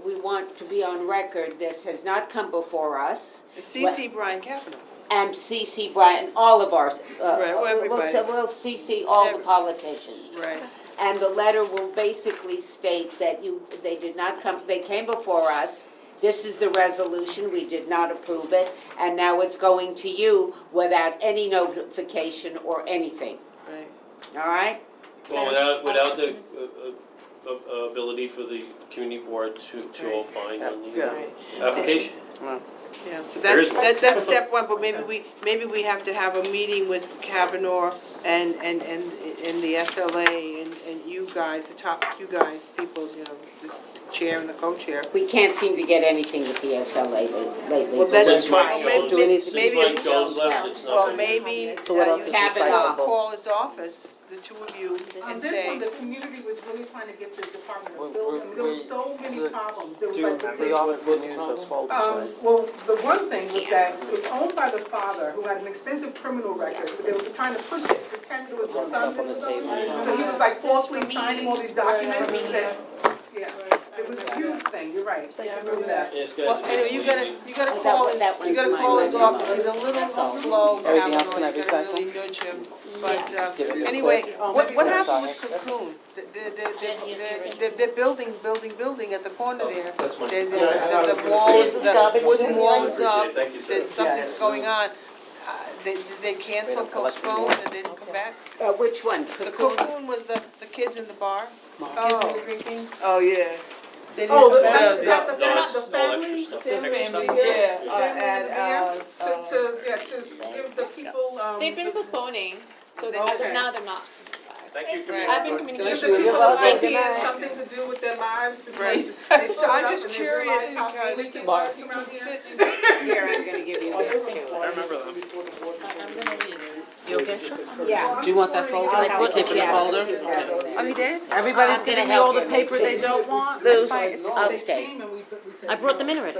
we want to be on record, this has not come before us. CC Brian Kavanaugh. And CC Brian, all of ours. Right, well, everybody. We'll CC all the politicians. Right. And the letter will basically state that they did not come, they came before us, this is the resolution, we did not approve it, and now it's going to you without any notification or anything. Right. All right? Well, without the ability for the community board to opine on the application. Yeah, so There is one. that's step one, but maybe we have to have a meeting with Kavanaugh and the SLA and you guys, you guys, people, you know, the chair and the co-chair. We can't seem to get anything with the SLA lately. Well, then- Since Mike maybe- Jones, maybe- since Mike Jones left, it's Well, nothing. maybe So what else is Kavanaugh. recyclable? call his office, the two of you, On and this say. one, the community was really trying to get the Department We- of Building, we- there was we- so many the- problems, there was Do like. the office can use those folders, right? Well, the one thing was that it was owned by the father, who had an extensive criminal record, but they were trying to push it, pretend it was the son that was owning it. So he was like falsely signing all these documents that, yeah, it was a huge thing, you're right, I remember that. Yes, guys. Well, anyway, you gotta That call one- that you gotta one's call mine. his office, he's a little slow, Everything else Kavanaugh, can I you gotta recycle? really nudge him. But, Give it a anyway, click. what happened with Cocoon? They're building at the corner there. The wall is, the wooden wall is up, that something's going on. Did they cancel, postpone, and they didn't come back? Which one? The Cocoon was the kids in the bar, kids who were drinking. Oh, yeah. They Oh, didn't come is back. that No, it's the no family? extra stuff. Family, Extra stuff. yeah, and, to give the people, They've been postponing, so Okay. as of now, they're not. Thank you, Right. I've been give the communicating. people of Thank you. Oakland something to do with their lives, because Right. they showed So I'm up just and they curious realized how because- bleak it was around here. Here, I'm gonna give you this too. I remember them. You okay? Yeah. Do you want that folder? I'll Keep it in the yeah. folder? Oh, you did? Everybody's I'm giving gonna me all help the you, paper they Lucy. don't want? Luce, That's fine. I'll They stay. came and we said, I brought them in already.